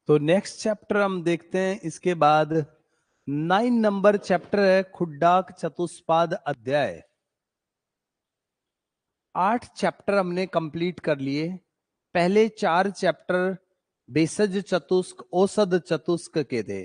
तो next chapter हम देखते हैं। इसके बाद 9 नंबर चैप्टर है खुड्डाक चतुष्पाद अध्याय। 8 चैप्टर हमने कंप्लीट कर लिए। पहले 4 चैप्टर बेसज चतुष्क औसद चतुष्क के थे।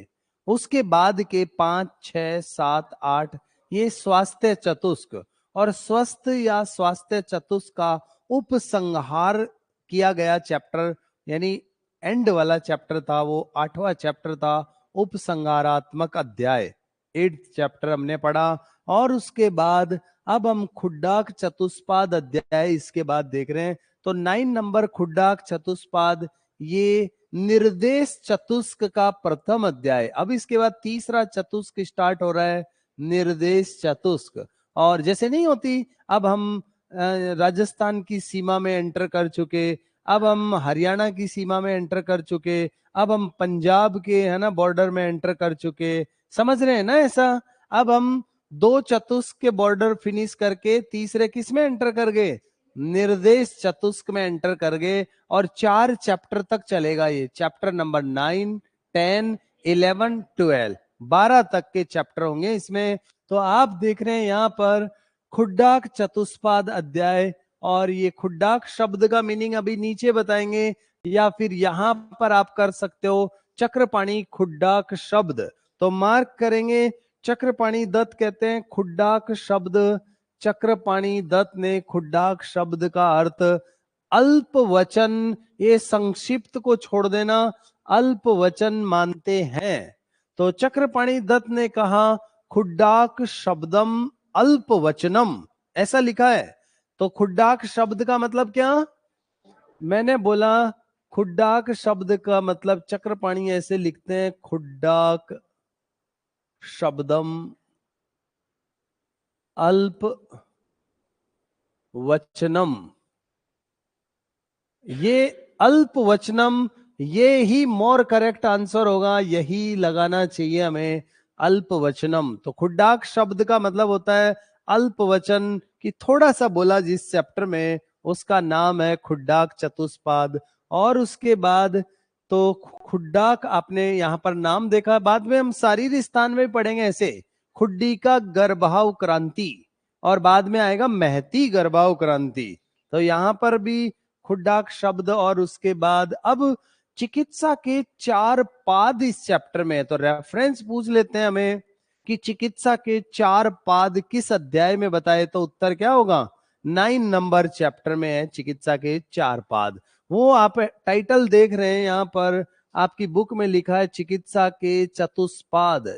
उसके बाद के 5, 6, 7, 8 ये स्वास्थ्य चतुष्क और स्वस्थ या स्वास्थ्य चतुष्क का उपसंहार किया गया चैप्टर, यानी एंड वाला चैप्टर था वो 8वां चैप्टर था उपसंहारात्मक अध्याय। 8th चैप्टर हमने पढ़ा। और उसके बाद अब हम खुड्डाक चतुष्पाद अध्याय इसके बाद देख रहे हैं। तो 9 नंबर खुड्डाक चतुष्पाद ये निर्देश चतुष्क का प्रथम अध्याय। अब इसके बाद तीसरा चतुष्क स्टार्ट हो रहा है, निर्देश चतुष्क। और जैसे नहीं होती, अब हम राजस्थान की सीमा में एंटर कर चुके, अब हम हरियाणा की सीमा में एंटर कर चुके, अब हम पंजाब के है ना बॉर्डर में एंटर कर चुके, समझ रहे हैं ना ऐसा। अब हम 2 चतुष्क के बॉर्डर फिनिश करके तीसरे किस में एंटर कर गए, निर्देश चतुष्क में एंटर कर गए। और 4 चैप्टर तक चलेगा ये, चैप्टर नंबर 9, 10, 11, 12, 12 तक के चैप्टर होंगे इसमें। तो आप देख रहे हैं यहाँ पर खुड्डाक चतुष्पाद अध्याय। और ये खुड्डाक शब्द का मीनिंग अभी नीचे बताएंगे, या फिर यहां पर आप कर सकते हो चक्रपाणी खुड्डाक शब्द। तो मार्क करेंगे, चक्रपाणी दत्त कहते हैं खुड्डाक शब्द। चक्रपाणी दत्त ने खुड्डाक शब्द का अर्थ अल्प वचन, ये संक्षिप्त को छोड़ देना, अल्प वचन मानते हैं। तो चक्रपाणी दत्त ने कहा खुड्डाक शब्दम अल्प वचनम, ऐसा लिखा है। तो खुड्डाक शब्द का मतलब क्या, मैंने बोला खुड्डाक शब्द का मतलब चक्रपाणी ऐसे लिखते हैं खुड्डाक शब्दम अल्प वचनम। ये अल्प वचनम, ये ही मोर करेक्ट आंसर होगा, यही लगाना चाहिए हमें, अल्प वचनम। तो खुड्डाक शब्द का मतलब होता है अल्प वचन, कि थोड़ा सा बोला जिस चैप्टर में, उसका नाम है खुड्डाक चतुष्पाद। और उसके बाद तो खुड्डाक आपने यहां पर नाम देखा, बाद में हम शारीरिक स्थान में पढ़ेंगे ऐसे, खुड्डी का गर्भाव क्रांति, और बाद में आएगा महती गर्भाव क्रांति। तो यहां पर भी खुड्डाक शब्द। और उसके बाद अब चिकित्सा के 4 पाद इस चैप्टर में है। तो रेफरेंस पूछ लेते हैं हमें कि चिकित्सा के 4 पाद किस अध्याय में बताए, तो उत्तर क्या होगा, 9 नंबर चैप्टर में है चिकित्सा के 4 पाद। वो आप टाइटल देख रहे हैं यहाँ पर, आपकी बुक में लिखा है चिकित्सा के चतुष्पाद।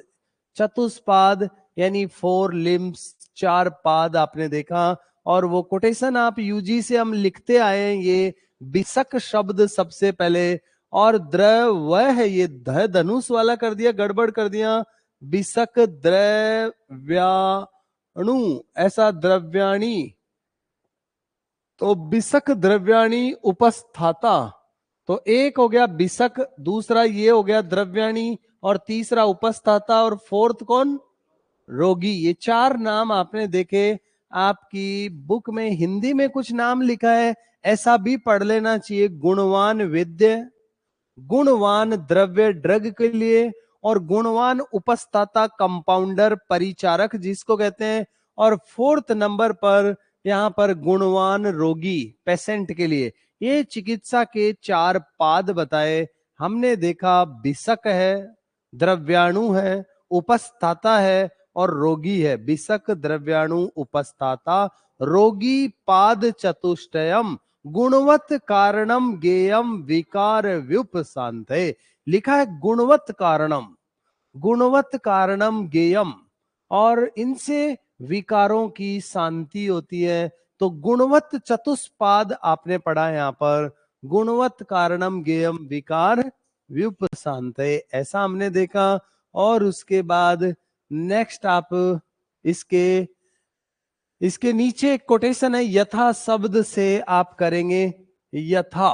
चतुष्पाद यानी 4 लिम्स, 4 पाद आपने देखा। और वो कोटेशन आप यूजी से हम लिखते आए हैं, ये बिसक शब्द सबसे पहले, और द्रव वह है, ये धनुष वाला कर दिया, गड़बड़ कर दिया, बिसक द्रव्याणु, ऐसा द्रव्याणी। तो बिसक द्रव्याणी उपस्थाता, तो एक हो गया बिसक, दूसरा ये हो गया द्रव्याणी, और तीसरा उपस्थाता, और फोर्थ कौन, रोगी। ये 4 नाम आपने देखे। आपकी बुक में हिंदी में कुछ नाम लिखा है, ऐसा भी पढ़ लेना चाहिए, गुणवान वैद्य, गुणवान द्रव्य ड्रग के लिए, और गुणवान उपस्थाता कंपाउंडर परिचारक जिसको कहते हैं, और 4th नंबर पर यहां पर गुणवान रोगी पेशेंट के लिए। ये चिकित्सा के 4 पाद बताए हमने देखा, बिसक है, द्रव्याणु है, उपस्थाता है, और रोगी है। बिसक द्रव्याणु उपस्थाता रोगी पाद चतुष्टयम गुणवत कारणम गेयम विकार व्युपशांते, लिखा है गुणवत कारणम, गुणवत कारणम गेयम, और इनसे विकारों की शांति होती है। तो गुणवत चतुष्पाद आपने पढ़ा यहां पर, गुणवत कारणम गेयम विकार व्युपशांते, ऐसा हमने देखा। और उसके बाद नेक्स्ट आप इसके इसके नीचे एक कोटेशन है, यथा शब्द से आप करेंगे यथा।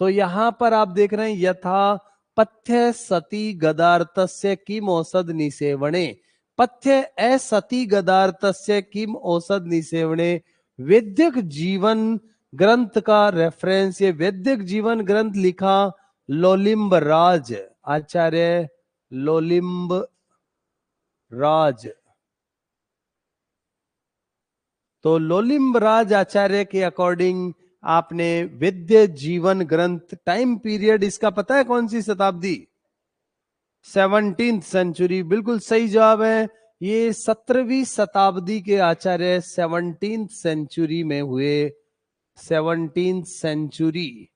तो यहां पर आप देख रहे हैं यथा पथ्य सती गदार्थस्य किम औषध निसेवणे, पथ्य असती गदार्थस्य किम औषध निसेवणे, वैद्यक जीवन ग्रंथ का रेफरेंस, ये वैद्यक जीवन ग्रंथ लिखा लोलिम्ब राज, आचार्य लोलिम्ब राज। तो लोलिम्ब राज आचार्य के अकॉर्डिंग आपने विद्य जीवन ग्रंथ, टाइम पीरियड इसका पता है कौन सी शताब्दी? 17th सेंचुरी, बिल्कुल सही जवाब है। ये 17वीं शताब्दी के आचार्य 17th सेंचुरी में हुए, 17th सेंचुरी।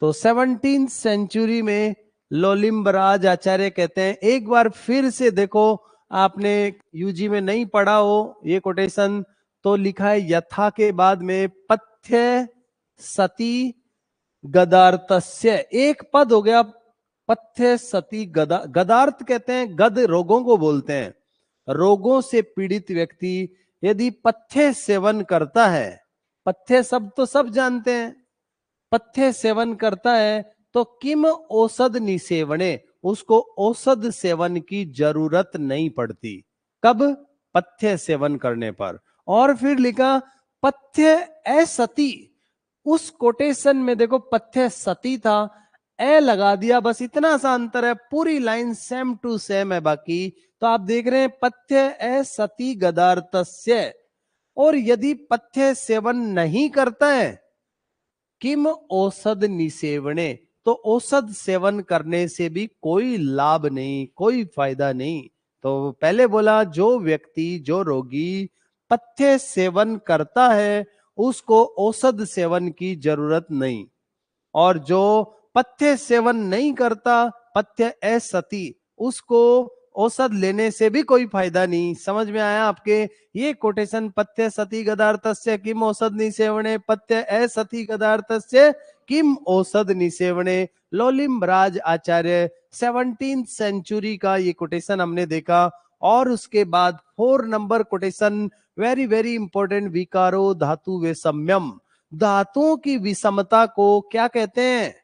तो 17th सेंचुरी में लोलिम्बराज आचार्य कहते हैं। एक बार फिर से देखो, आपने यूजी में नहीं पढ़ा हो ये कोटेशन, तो लिखा है यथा के बाद में पथ्य सती गदार्थस्य, एक पद हो गया पथ्य सती गदार्थ कहते हैं, गद रोगों को बोलते हैं। रोगों से पीड़ित व्यक्ति यदि पथ्य सेवन करता है, पथ्य सब तो सब जानते हैं, पथ्य सेवन करता है तो किम औषध निसेवने, उसको औषध सेवन की जरूरत नहीं पड़ती। कब? पथ्य सेवन करने पर। और फिर लिखा पथ्य असती, उस कोटेशन में देखो पथ्य सती था, ए लगा दिया, बस इतना सा अंतर है, पूरी लाइन सेम टू सेम है बाकी। तो आप देख रहे हैं पथ्य असती गदार्थस्य। और यदि पथ्य सेवन नहीं करता है, किम औषध निसेवने, तो औषध सेवन करने से भी कोई लाभ नहीं, कोई फायदा नहीं। तो पहले बोला जो व्यक्ति, जो रोगी पथ्य सेवन करता है उसको औषध सेवन की जरूरत नहीं, और जो पथ्य सेवन नहीं करता, पथ्य असती, उसको औषध लेने से भी कोई फायदा नहीं। समझ में आया आपके? ये कोटेशन पथ्य सती गदार्थस्य किम औषध निसेवने, पथ्य असती गदार्थस्य किम औषध निसेवने, लोलिम्बराज आचार्य 17th सेंचुरी का ये कोटेशन हमने देखा। और उसके बाद 4 number quotation, very very important, विकारो धातु वे सम्यम, धातुओं की विषमता को क्या कहते हैं?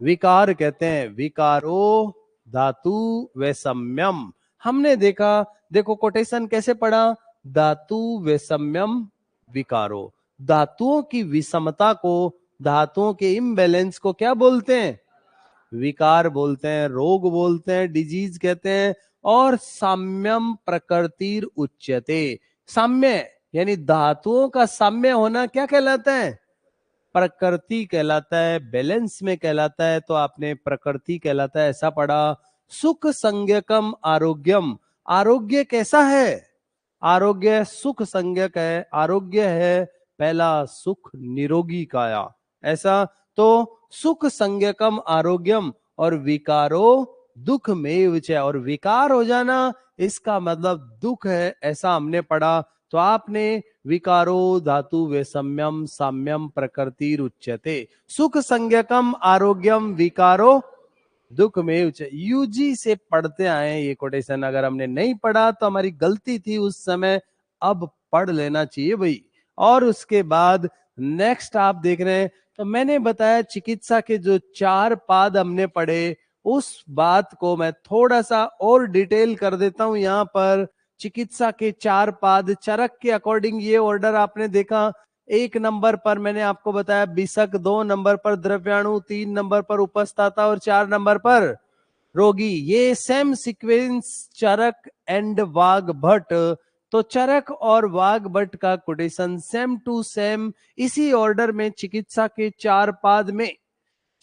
विकार कहते हैं। विकारो धातु वैषम्यम, हमने देखा, देखो कोटेशन कैसे पढ़ा, धातु वैषम्यम विकारो, धातुओं की विषमता को, धातुओं के इम्बैलेंस को क्या बोलते हैं? विकार बोलते हैं, रोग बोलते हैं, डिजीज कहते हैं। और साम्यम प्रकृतिर उच्यते, साम्य यानी धातुओं का साम्य होना क्या कहलाता है? प्रकृति कहलाता है, बैलेंस में कहलाता है, तो आपने प्रकृति कहलाता है ऐसा पढ़ा। सुख संज्ञकम आरोग्यम, आरोग्य कैसा है? आरोग्य सुख संज्ञक है, आरोग्य है पहला सुख निरोगी काया, ऐसा। तो सुख संज्ञकम आरोग्यम, और विकारो दुख में च, और विकार हो जाना इसका मतलब दुख है, ऐसा हमने पढ़ा। तो आपने विकारो धातु वैषम्यम साम्यम प्रकृतिर उच्यते, सुख संज्ञकम आरोग्यम विकारो दुख में उच्च, यूजी से पढ़ते आए ये कोटेशन। अगर हमने नहीं पढ़ा तो हमारी गलती थी उस समय, अब पढ़ लेना चाहिए भाई। और उसके बाद नेक्स्ट आप देख रहे हैं, तो मैंने बताया चिकित्सा के जो 4 पाद हमने पढ़े, उस बात को मैं थोड़ा सा और डिटेल कर देता हूं यहां पर। चिकित्सा के 4 पाद, चरक के अकॉर्डिंग ये ऑर्डर आपने देखा। 1 नंबर पर मैंने आपको बताया बिसक, 2 नंबर पर द्रव्याणु, 3 नंबर पर उपस्थाता, और 4 नंबर पर रोगी। ये same sequence Charak and Vagbhatt. तो चरक और वाघभट्ट का कोटेशन सेम टू सेम इसी ऑर्डर में, चिकित्सा के 4 पाद में।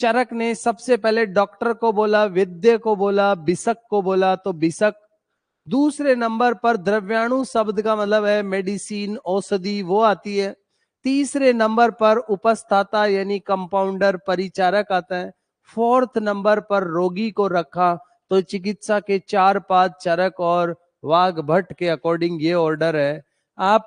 चरक ने सबसे पहले डॉक्टर को बोला, विद्य को बोला, बिसक को बोला, तो बिसक। दूसरे नंबर पर द्रव्याणु शब्द का मतलब है मेडिसिन, औषधि, वो आती है। तीसरे नंबर पर उपस्थाता यानी कंपाउंडर, परिचारक आता है। 4th नंबर पर रोगी को रखा। तो चिकित्सा के 4 पाद चरक और वाघभट्ट के अकॉर्डिंग ये ऑर्डर है। आप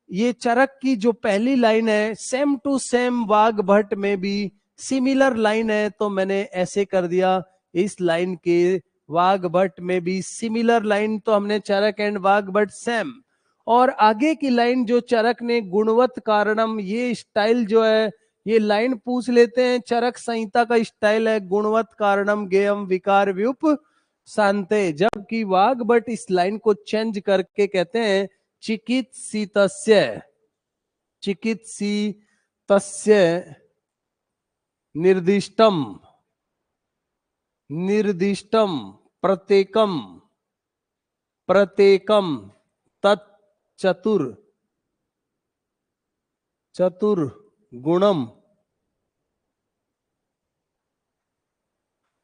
ये चरक की जो पहली लाइन है सेम टू सेम वाघभट्ट में भी सिमिलर लाइन है, तो मैंने ऐसे कर दिया। इस लाइन के वाघभट्ट में भी सिमिलर लाइन, तो हमने चरक एंड वाघभट्ट सेम। और आगे की लाइन जो चरक ने गुणवत कारणम, ये स्टाइल जो है, ये लाइन पूछ लेते हैं, चरक संहिता का स्टाइल है गुणवत कारणम गेयम विकार व्युप शांते, जबकि वाघभट्ट इस लाइन को चेंज करके कहते हैं चिकित्सितस्य, चिकित्सितस्य निर्दिष्टम निर्दिष्टम प्रत्येकम प्रत्येकम तत् चतुर चतुर्गुणम।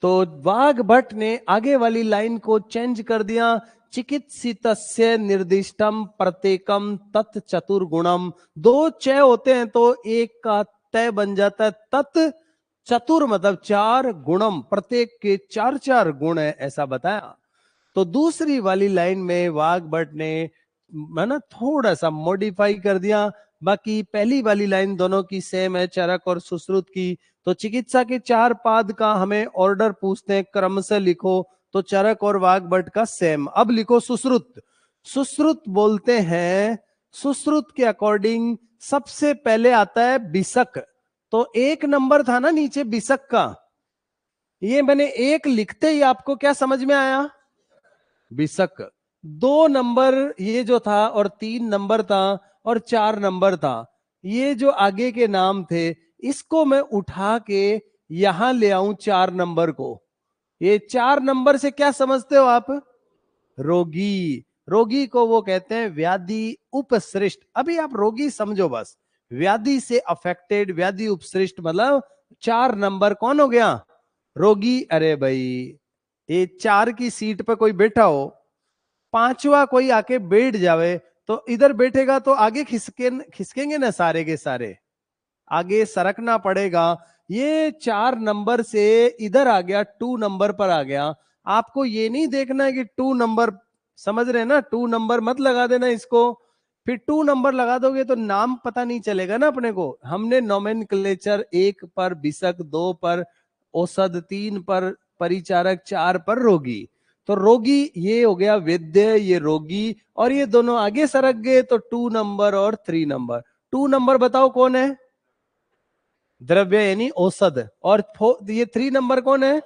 तो वाघ भट्ट ने आगे वाली लाइन को चेंज कर दिया, चिकित्सितस्य निर्दिष्टम प्रत्येकम तत् चतुर्गुणम। दो च होते हैं तो एक का तय बन जाता है तत् चतुर, मतलब चार, गुणम प्रत्येक के चार चार गुण है, ऐसा बताया। तो दूसरी वाली लाइन में वाघ भट्ट ने है ना थोड़ा सा मॉडिफाई कर दिया। बाकी पहली वाली लाइन दोनों की सेम है, चरक और सुश्रुत की। तो चिकित्सा के चार पाद का हमें ऑर्डर पूछते हैं, क्रम से लिखो, तो चरक और वाघ भट्ट का सेम। अब लिखो सुश्रुत। सुश्रुत बोलते हैं, सुश्रुत के अकॉर्डिंग सबसे पहले आता है बिसक। तो एक नंबर था ना नीचे बिसक का, ये मैंने एक लिखते ही आपको क्या समझ में आया? बिसक। दो नंबर ये जो था, और तीन नंबर था, और चार नंबर था। ये जो आगे के नाम थे, इसको मैं उठा के यहां ले आऊं चार नंबर को। ये चार नंबर से क्या समझते हो आप? रोगी। रोगी को वो कहते हैं व्याधि उपसृष्ट। अभी आप रोगी समझो बस, व्याधि से अफेक्टेड, व्याधि उपसृष्ट मतलब चार नंबर कौन हो गया? रोगी। अरे भाई, ये चार की सीट पे कोई बैठा हो, पांचवा कोई आके बैठ जावे, तो इधर बैठेगा तो आगे खिसकेंगे ना सारे के सारे, आगे सरकना पड़ेगा। ये चार नंबर से इधर आ गया, टू नंबर पर आ गया। आपको ये नहीं देखना है कि टू नंबर, समझ रहे हैं ना, टू नंबर मत लगा देना इसको। फिर टू नंबर लगा दोगे तो नाम पता नहीं चलेगा ना अपने को। हमने नोमेनक्लेचर एक पर बिसक, दो पर औषध, तीन पर परिचारक, चार पर रोगी। तो रोगी ये हो गया वैद्य, ये रोगी, और ये दोनों आगे सरक गए तो टू नंबर और थ्री नंबर। टू नंबर बताओ कौन है? द्रव्य यानी औषध। और ये थ्री नंबर कौन है?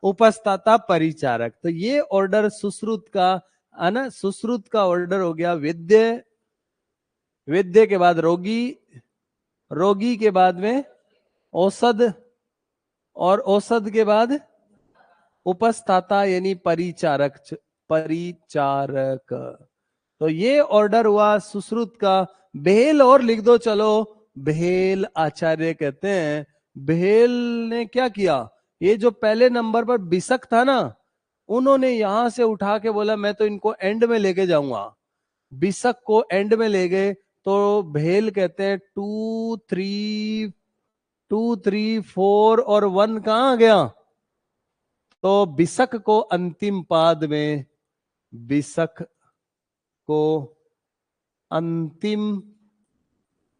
उपस्थाता परिचारक। तो ये ऑर्डर सुश्रुत का है ना, सुश्रुत का ऑर्डर हो गया वैद्य, वैद्य के बाद रोगी, रोगी के बाद में औषध, और औषध के बाद उपस्थाता यानी परिचारक, परिचारक। तो ये ऑर्डर हुआ सुश्रुत का। बेल और लिख दो चलो। बेल आचार्य कहते हैं, बेल ने क्या किया, ये जो पहले नंबर पर बिसक था ना, उन्होंने यहां से उठा के बोला मैं तो इनको एंड में लेके जाऊंगा। बिसक को एंड में ले गए, तो भेल कहते हैं टू थ्री फोर और वन कहां आ गया? तो बिसक को अंतिम पाद में, बिसक को अंतिम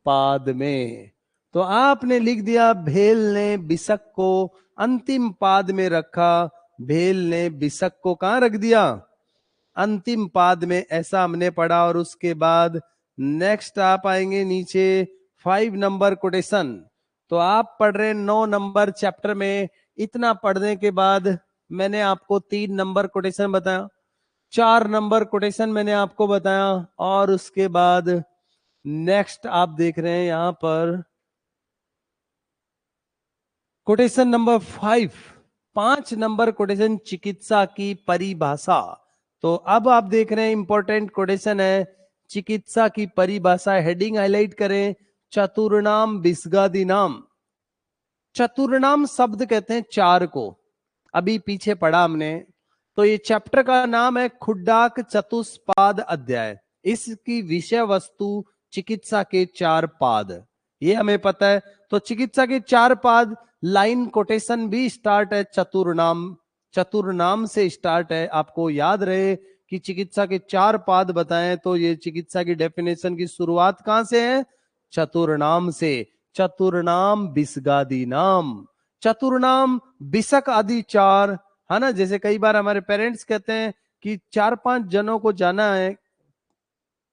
पाद में। तो आपने लिख दिया भेल ने बिसक को अंतिम पाद में रखा। भेल ने बिसक को कहां रख दिया? अंतिम पाद में, ऐसा हमने पढ़ा। और उसके बाद नेक्स्ट आप आएंगे नीचे, 5 नंबर कोटेशन। तो आप पढ़ रहे 9 नंबर चैप्टर में। इतना पढ़ने के बाद मैंने आपको 3 नंबर कोटेशन बताया, 4 नंबर कोटेशन मैंने आपको बताया, और उसके बाद नेक्स्ट आप देख रहे हैं यहां पर कोटेशन नंबर 5, 5 नंबर कोटेशन, चिकित्सा की परिभाषा। तो अब आप देख रहे हैं इंपॉर्टेंट कोटेशन है, चिकित्सा की परिभाषा। हेडिंग हाईलाइट करें, चतुर्नाम विस्गादि नाम। चतुर्नाम शब्द कहते हैं चार को, अभी पीछे पढ़ा हमने। तो ये चैप्टर का नाम है खुड्डाक चतुष्पाद अध्याय। इसकी विषय वस्तु चिकित्सा के चार पाद, ये हमें पता है। तो चिकित्सा के चार पाद, लाइन कोटेशन भी स्टार्ट है चतुर्नाम, चतुर्नाम से स्टार्ट है। आपको याद रहे कि चिकित्सा के चार पाद बताएं, तो ये चिकित्सा की डेफिनेशन की शुरुआत कहां से है? चतुर्नाम से। चतुर्नाम बिस्गादि नाम, चतुर्नाम बिसक आदि चार, है ना। जैसे कई बार हमारे पेरेंट्स कहते हैं कि 4-5 जनों को जाना है,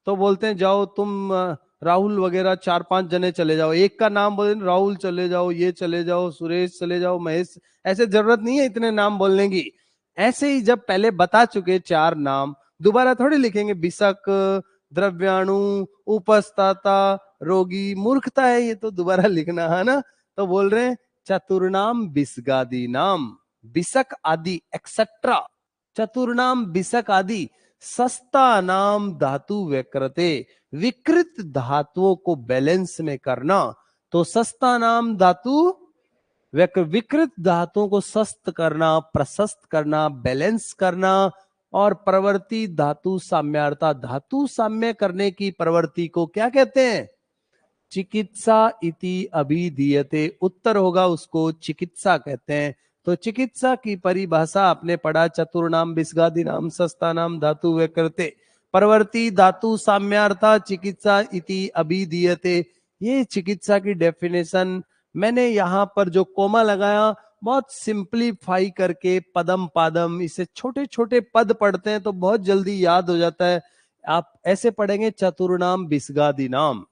तो बोलते हैं जाओ तुम राहुल वगैरह 4-5 जने चले जाओ। एक का नाम बोले राहुल चले जाओ, ये चले जाओ, सुरेश चले जाओ, महेश। ऐसे जरूरत नहीं है इतने नाम बोलने की। ऐसे ही जब पहले बता चुके चार नाम, दोबारा थोड़ी लिखेंगे बिसक, द्रव्याणु, उपस्थाता, रोगी। मूर्खता है ये तो दोबारा लिखना, है ना। तो बोल रहे हैं चतुर्नाम बिस्गादि नाम। बिसक आदि एक्सेट्रा, चतुर्नाम बिसक आदि सस्ता नाम धातु व्यकृते, विकृत धातुओं को बैलेंस में करना। तो सस्ता नाम धातु विकृत धातुओं को सस्त करना, प्रशस्त करना, बैलेंस करना। और प्रवृत्ति धातु साम्यार्था, धातु साम्य करने की प्रवृत्ति को क्या कहते हैं? चिकित्सा इति अभिधीयते। उत्तर होगा उसको चिकित्सा कहते हैं। तो चिकित्सा की परिभाषा आपने पढ़ा, चतुर्नाम बिस्गादि नाम सस्ता नाम धातु व्यकृते, प्रवृत्ति धातु साम्यार्था, चिकित्सा इति अभिधीयते। ये चिकित्सा की डेफिनेशन मैंने यहां पर जो कोमा लगाया, बहुत सिंप्लीफाई करके पदम पादम, इसे छोटे छोटे पद पढ़ते हैं तो बहुत जल्दी याद हो जाता है। आप ऐसे पढ़ेंगे, चतुर्नाम बिस्गादि नाम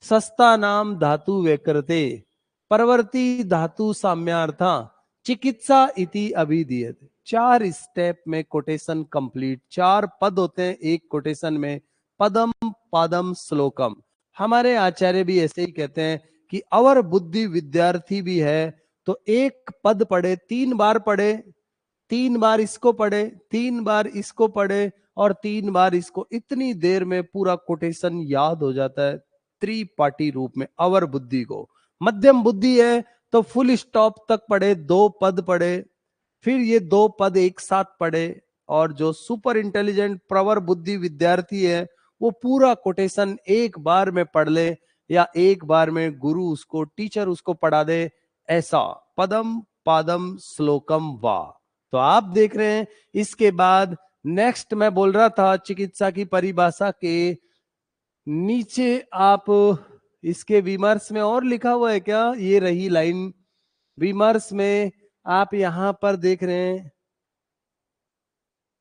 सस्ता नाम धातु व्यकृते, प्रवृत्ति धातु साम्यार्था, चिकित्सा इति अभिधीयते। 4 स्टेप में कोटेशन कंप्लीट। 4 पद होते हैं एक कोटेशन में, पदम पादम श्लोकम। हमारे आचार्य भी ऐसे ही कहते हैं कि अवर बुद्धि विद्यार्थी भी है तो एक पद पढ़े, 3 बार पढ़े, 3 बार इसको पढ़े, 3 बार इसको पढ़े और 3 बार इसको, इतनी देर में पूरा कोटेशन याद हो जाता है त्रिपाठी रूप में। अवर बुद्धि को, मध्यम बुद्धि है तो फुल स्टॉप तक पढ़े, 2 पद पढ़े, फिर ये 2 पद एक साथ पढ़े। और जो सुपर इंटेलिजेंट प्रवर बुद्धि विद्यार्थी है वो पूरा कोटेशन एक बार में पढ़ ले, या एक बार में गुरु उसको, टीचर उसको पढ़ा दे, ऐसा। पदम पादम श्लोकम वा। तो आप देख रहे हैं। इसके बाद नेक्स्ट मैं बोल रहा था चिकित्सा की परिभाषा के नीचे, आप इसके विमर्श में और लिखा हुआ है क्या? ये रही लाइन विमर्श में, आप यहां पर देख रहे हैं,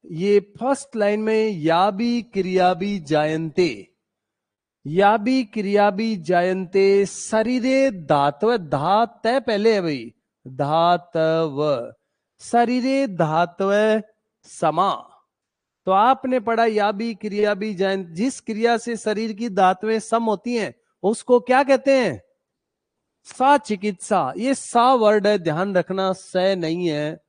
ये फर्स्ट लाइन में या भी क्रिया भी जायन्ते, या भी क्रिया भी जायन्ते शरीरे धातव, धात पहले है भाई, धातव शरीरे धातव समा। तो आपने पढ़ा या भी क्रिया भी जायन्ते, जिस क्रिया से शरीर की धातुएं सम होती हैं उसको क्या कहते हैं? सा चिकित्सा। ये सा वर्ड है, ध्यान रखना, स नहीं है,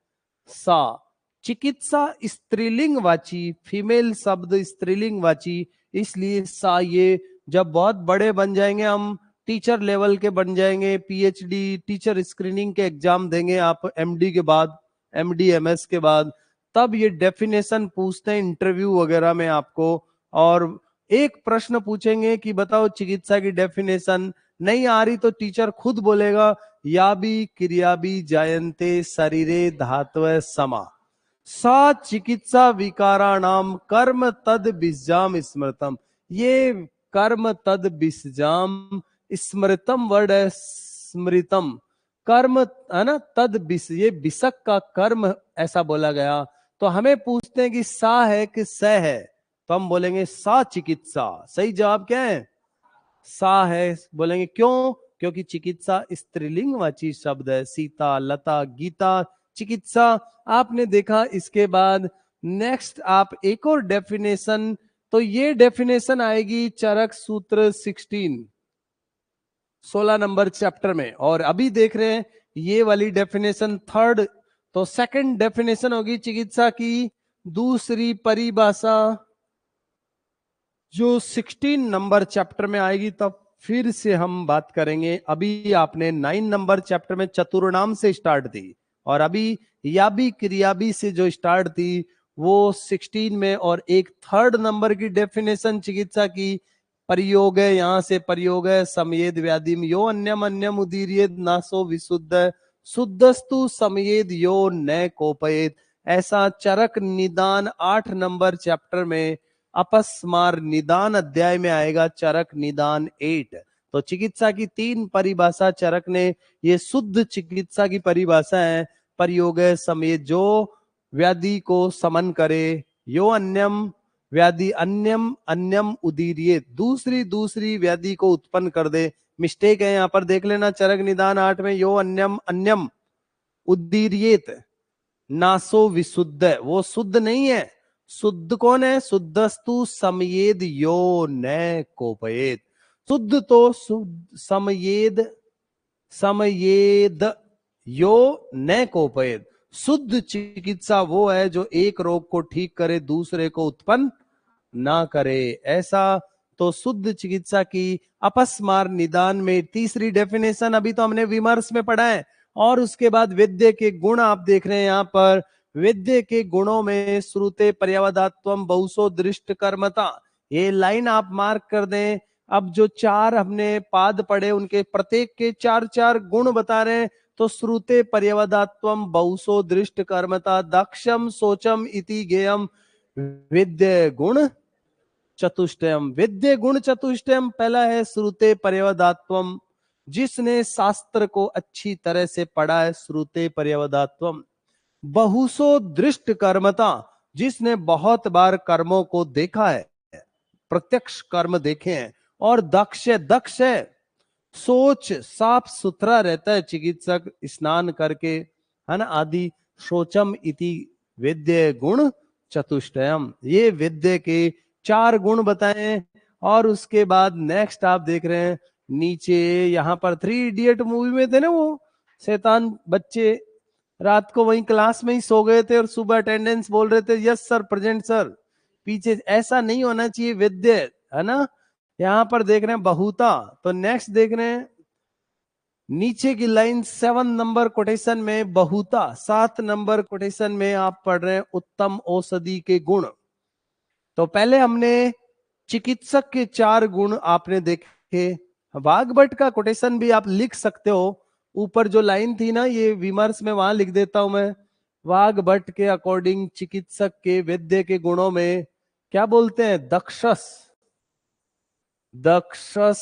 सा। चिकित्सा स्त्रीलिंग वाची, फीमेल शब्द स्त्रीलिंग वाची, इसलिए सा। ये जब बहुत बड़े बन जाएंगे, हम टीचर लेवल के बन जाएंगे, पीएचडी टीचर स्क्रीनिंग के एग्जाम देंगे आप एमडी के बाद, एमडी एमएस के बाद, तब ये डेफिनेशन पूछते हैं इंटरव्यू वगैरह में आपको। और एक प्रश्न पूछेंगे कि बताओ चिकित्सा की डेफिनेशन, नहीं आ रही तो टीचर खुद बोलेगा या भी क्रिया भी जायन्ते शरीरे धातव समा, सा चिकित्सा विकाराणाम कर्म तद बीजाम स्मृतम। ये कर्म तद बीजाम, स्मृतम वर्ड है, स्मृतम कर्म है ना, तद बिस, ये बिसक का कर्म ऐसा बोला गया। तो हमें पूछते हैं कि सा है कि स है, तो हम बोलेंगे सा चिकित्सा। सही जवाब क्या है? सा है। बोलेंगे क्यों? क्योंकि चिकित्सा स्त्रीलिंग वाची शब्द है, सीता लता गीता चिकित्सा। आपने देखा। इसके बाद नेक्स्ट आप एक और डेफिनेशन, तो ये डेफिनेशन आएगी चरक सूत्र 16 नंबर चैप्टर में, और अभी देख रहे हैं ये वाली डेफिनेशन थर्ड। तो सेकंड डेफिनेशन होगी चिकित्सा की दूसरी परिभाषा, जो 16 नंबर चैप्टर में आएगी, तब फिर से हम बात करेंगे। अभी आपने 9 नंबर चैप्टर में चतुर्नाम से स्टार्ट थी, और अभी या भी क्रिया भी से जो स्टार्ट थी वो 16 में, और एक थर्ड नंबर की डेफिनेशन चिकित्सा की प्रयोग है, यहां से प्रयोग है, समयेद व्याधिम यो अन्यम अन्यम उदीर्येद नासो विशुद्ध शुद्धस्तु समयेद यो न कोपयेद। ऐसा चरक निदान 8 नंबर चैप्टर में अपस्मार निदान अध्याय में आएगा, चरक निदान 8। तो चिकित्सा की 3 परिभाषा चरक ने, ये शुद्ध चिकित्सा की परिभाषा है। प्रयोग है समय जो व्याधि को समन करे, यो अन्यम व्याधि अन्यम अन्यम उदीर्य, दूसरी दूसरी व्याधि को उत्पन्न कर दे। मिस्टेक है यहां पर, देख लेना, चरक निदान 8 में यो अन्यम अन्यम उदीर्येत नासो विशुद्ध, वो शुद्ध नहीं है। शुद्ध कौन है? शुद्धस्तु समयेद यो न कोपयेद। शुद्ध तो समयेद, समयेद यो न कोपयेद, शुद्ध चिकित्सा वो है जो एक रोग को ठीक करे, दूसरे को उत्पन्न ना करे। ऐसा तो शुद्ध चिकित्सा की अपस्मार निदान में तीसरी डेफिनेशन अभी तो हमने विमर्श में पढ़ा है। और उसके बाद विद्य के गुण आप देख रहे हैं यहां पर। विद्य के गुणों में श्रुते पर्यावदात्वम बहुसो दृष्ट कर्मता, ये लाइन आप मार्क कर दें। अब जो चार हमने पाद पढ़े उनके प्रत्येक के चार चार गुण बता रहे हैं। तो श्रुते पर्यावदात्वम बहुसो दृष्ट कर्मता दक्षम सोचम इति गेयम विद्य गुण चतुष्टयम। विद्य गुण चतुष्टयम पहला है श्रुते पर्यवदात्वम, जिसने शास्त्र को अच्छी तरह से पढ़ा है, श्रुते पर्यवदात्वम। बहुसो दृष्ट कर्मता, जिसने बहुत बार कर्मों को देखा है, प्रत्यक्ष कर्म देखे हैं। और दक्ष दक्ष है, सोच साफ सुथरा रहता है चिकित्सक स्नान करके, है ना, आदि। शोचम इति विद्य गुण चतुष्टयम, ये विद्य के चार गुण बताए। और उसके बाद नेक्स्ट आप देख रहे हैं नीचे, यहां पर 3 इडियट मूवी में थे ना वो शैतान बच्चे, रात को वहीं क्लास में ही सो गए थे और सुबह अटेंडेंस बोल रहे थे यस सर प्रेजेंट सर। पीछे ऐसा नहीं होना चाहिए विद्य, है ना। यहां पर देख रहे हैं बहुता। तो नेक्स्ट देख रहे हैं नीचे की लाइन 7 नंबर कोटेशन में बहुता, 7 नंबर कोटेशन में आप पढ़ रहे हैं उत्तम औषधि के गुण। तो पहले हमने चिकित्सक के 4 गुण आपने देखे। वाग्भट का कोटेशन भी आप लिख सकते हो, ऊपर जो लाइन थी ना ये विमर्श में, वहां लिख देता हूं मैं। वाग्भट के अकॉर्डिंग चिकित्सक के विद्य के गुणों में क्या बोलते हैं, दक्षस दक्षस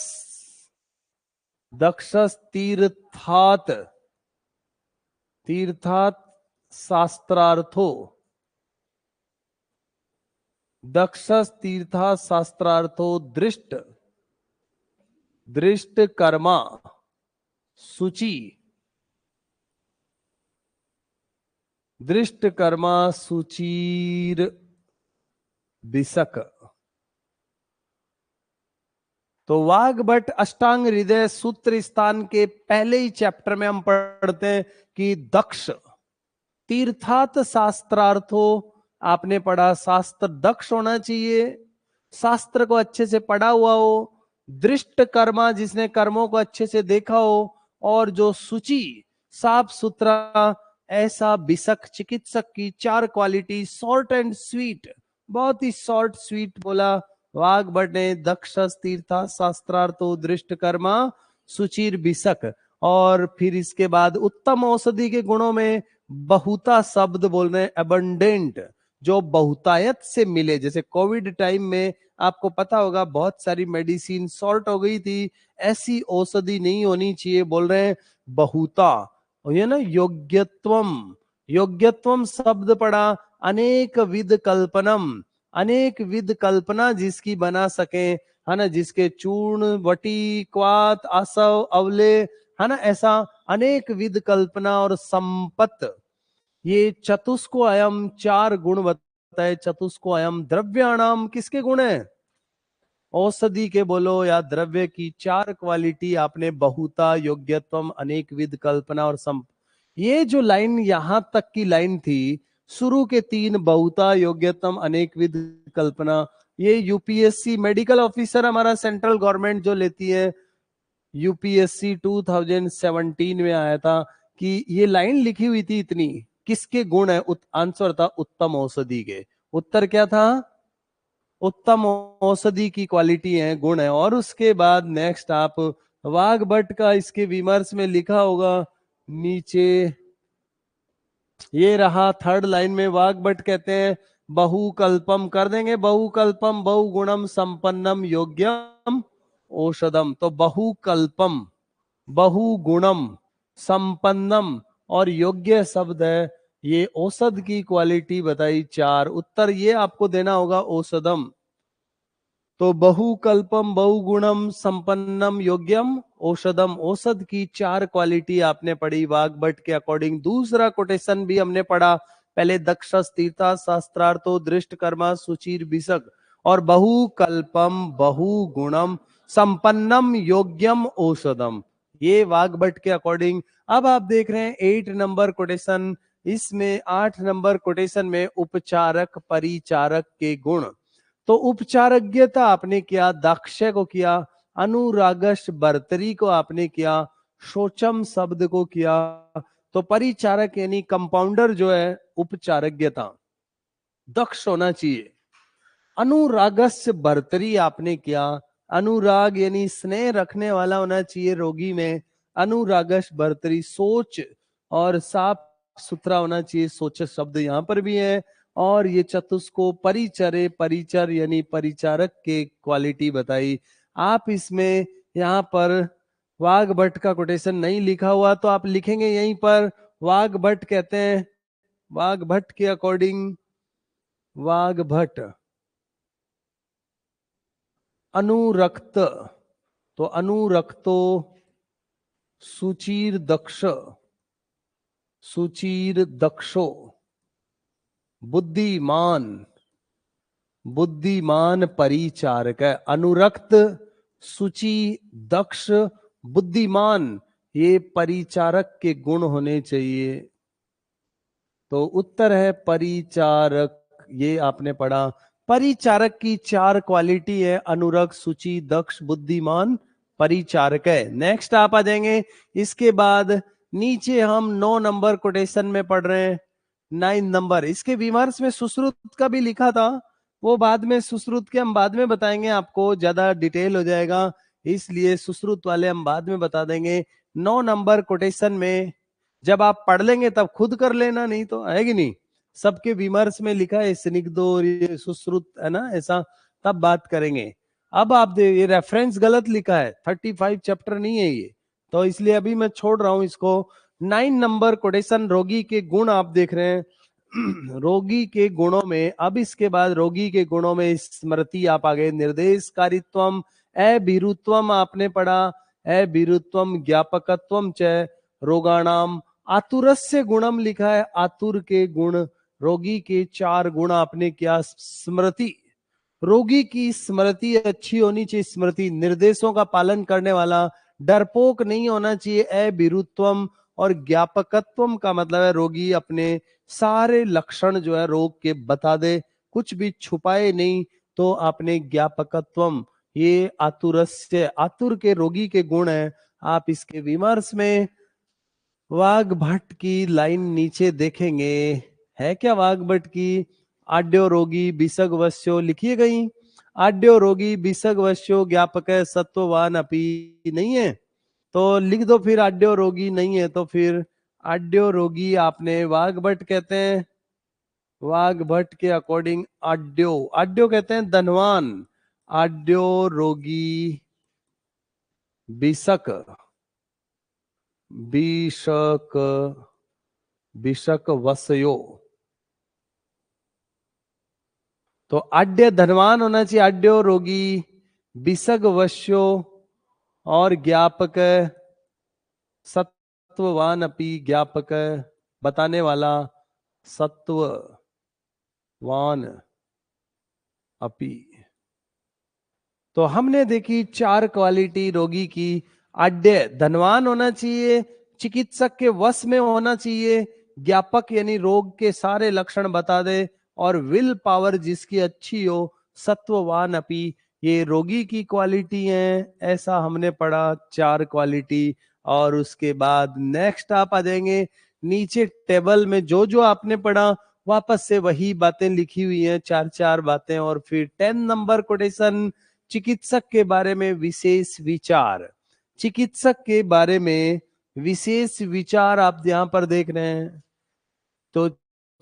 दक्षस तीर्थात तीर्थात शास्त्रार्थो, दक्षस तीर्था शास्त्रार्थो दृष्ट दृष्ट कर्मा सूची, दृष्ट कर्मा सुचीर बिसक। तो वाग्भट अष्टांग हृदय सूत्र स्थान के पहले ही चैप्टर में हम पढ़ते हैं कि दक्ष तीर्थात शास्त्रार्थो, आपने पढ़ा शास्त्र दक्ष होना चाहिए, शास्त्र को अच्छे से पढ़ा हुआ हो। दृष्ट कर्मा, जिसने कर्मों को अच्छे से देखा हो। और जो सूची साफ सुथरा, ऐसा बिसक चिकित्सक की 4 क्वालिटी। शॉर्ट एंड स्वीट, बहुत ही शॉर्ट स्वीट बोला वाग्भट ने। दक्ष तीर्था शास्त्रार्थो दृष्ट कर्मा सुचिर बिसक। और फिर इसके बाद उत्तम औषधि के गुणों में बहुता शब्द बोल रहे हैं, अबंडेंट, जो बहुतायत से मिले। जैसे कोविड टाइम में आपको पता होगा बहुत सारी मेडिसिन शॉर्ट हो गई थी, ऐसी औषधि नहीं होनी चाहिए, बोल रहे हैं बहुता। और ये ना योग्यत्वम, योग्यत्वम शब्द पड़ा, अनेक विध कल्पनम, अनेक विध कल्पना जिसकी बना सके, है ना, जिसके चूर्ण वटी क्वात आसव अवले, है ना, ऐसा अनेक विध कल्पना। और संपत, ये चतुष्को अयम 4 गुण बताए। चतुष्को अयम द्रव्याणाम, किसके गुण है, औषधि के बोलो या द्रव्य की 4 क्वालिटी आपने, बहुता योग्यत्वम अनेक विध कल्पना और ये जो लाइन यहां तक की लाइन थी, शुरू के 3 बहुता योग्यतम अनेक विध कल्पना, ये यूपीएससी मेडिकल ऑफिसर हमारा सेंट्रल गवर्नमेंट जो लेती है, यूपीएससी 2017 में आया था कि ये लाइन लिखी हुई थी इतनी, किसके गुण है, आंसर था उत्तम औषधि के। उत्तर क्या था, उत्तम औषधि की क्वालिटी है, गुण है। और उसके बाद नेक्स्ट आप वाग्भट का इसके विमर्श में लिखा होगा नीचे, ये रहा 3rd लाइन में। वाग्भट कहते हैं बहुकल्पम, कर देंगे बहुकल्पम बहुगुणम संपन्नम योग्यम औषधम। तो बहुकल्पम बहुगुणम संपन्नम और योग्य शब्द है, ये औषध की क्वालिटी बताई 4। उत्तर ये आपको देना होगा औषधम। तो बहुकल्पम बहुगुणम संपन्नम योग्यम औषधम, औषध की 4 क्वालिटी आपने पढ़ी वाग्भट के अकॉर्डिंग। दूसरा कोटेशन भी हमने पढ़ा पहले, दक्षस तीर्था शास्त्रार्थो दृष्ट कर्मा सुचिर बिसक। और बहुकल्पम बहुगुणम संपन्नम योग्यम औषधम, ये वाग्भट के अकॉर्डिंग। अब आप देख रहे हैं 8 नंबर कोटेशन, इसमें 8 नंबर कोटेशन में उपचारक परिचारक के गुण। तो उपचारज्ञता आपने किया, दाक्ष्य को किया, अनुरागश बर्तरी को आपने किया, शोचम शब्द को किया। तो परिचारक यानी कंपाउंडर जो है उपचारज्ञता, दक्ष होना चाहिए। अनुरागस्य बर्तरी आपने किया, अनुराग यानी स्नेह रखने वाला होना चाहिए रोगी में, अनुरागश बर्तरी, सोच और साफ सुथरा होना चाहिए, सोच शब्द यहाँ पर भी है। और ये चतुष्को परिचरे, परिचर यानी परिचारक के क्वालिटी बताई। आप इसमें यहाँ पर वाघभट्ट का कोटेशन नहीं लिखा हुआ तो आप लिखेंगे यहीं पर, वाघभट्ट कहते हैं, वाघभट्ट के अकॉर्डिंग, वाघभट्ट अनुरक्त, तो अनुरक्तो सुचीर दक्ष, सुचीर दक्षो, बुद्धिमान, बुद्धिमान परिचारक है। अनुरक्त, सुचि, दक्ष, बुद्धिमान, ये परिचारक के गुण होने चाहिए। तो उत्तर है परिचारक, ये आपने पढ़ा। परिचारक की 4 क्वालिटी है, अनुरक्त, सुचि, दक्ष, बुद्धिमान, परिचारक है। नेक्स्ट आप आ जाएंगे। इसके बाद नीचे हम 9 नंबर कोटेशन में पढ़ रहे हैं, 9 नंबर। इसके विमर्श में सुश्रुत का भी लिखा था, वो बाद में, सुश्रुत के हम बाद में बताएंगे, आपको ज्यादा डिटेल हो जाएगा, इसलिए सुश्रुत वाले हम बाद में बता देंगे। 9 नंबर कोटेशन में जब आप पढ़ लेंगे तब खुद कर लेना, नहीं तो है कि नहीं, सबके विमर्श में लिखा है स्निग्धो और ये सुश्रुत है ना, ऐसा तब बात करेंगे। अब आप ये रेफरेंस गलत लिखा है, 35 चैप्टर नहीं है ये, तो इसलिए अभी मैं छोड़ रहा हूं इसको। 9 नंबर कोटेशन, रोगी के गुण आप देख रहे हैं। रोगी के गुणों में, अब इसके बाद रोगी के गुणों में स्मृति आप आ गए, निर्देशकारित्वम, अभीरुत्वम आपने पढ़ा, अभीरुत्वम ज्ञापकत्वम च रोगाणाम, आतुरस्य गुणम लिखा है, आतुर के गुण, रोगी के 4 गुण आपने क्या, स्मृति, रोगी की स्मृति अच्छी होनी चाहिए, स्मृति, निर्देशों का पालन करने वाला, डरपोक नहीं होना चाहिए, अभीरुत्वम, और ज्ञापकत्वम का मतलब है रोगी अपने सारे लक्षण जो है रोग के बता दे, कुछ भी छुपाए नहीं, तो आपने ज्ञापकत्वम, ये आतुरस्य, आतुर के रोगी के गुण है। आप इसके विमर्श में वाघभट्ट की लाइन नीचे देखेंगे, है क्या वाघभट्ट की, आड्यो रोगी बिसग वश्यो लिखिए गई, आड्यो रोगी बिसग वश्यो ज्ञापक सत्ववान अपी, नहीं है तो लिख दो फिर, आड्यो रोगी नहीं है तो फिर आड्यो रोगी आपने, वाघभट्ट कहते हैं, वाघभट्ट के अकॉर्डिंग आड्यो, आड्यो कहते हैं धनवान, आड्यो रोगी बिसक, बिशक, बिशक वसयो, तो आड्य धनवान होना चाहिए, आड्यो रोगी बिसग वश्यो और ज्ञापक सत्ववान अपी, ज्ञापक बताने वाला, सत्ववान अपी। तो हमने देखी 4 क्वालिटी रोगी की, आड्य धनवान होना चाहिए, चिकित्सक के वश में होना चाहिए, ज्ञापक यानी रोग के सारे लक्षण बता दे, और विल पावर जिसकी अच्छी हो, सत्ववान अपी, ये रोगी की क्वालिटी है, ऐसा हमने पढ़ा 4 क्वालिटी। और उसके बाद नेक्स्ट आप आ जाएंगे, नीचे टेबल में जो जो आपने पढ़ा वापस से वही बातें लिखी हुई हैं, 4 बातें। और फिर 10 नंबर कोटेशन, चिकित्सक के बारे में विशेष विचार, चिकित्सक के बारे में विशेष विचार आप यहां पर देख रहे हैं। तो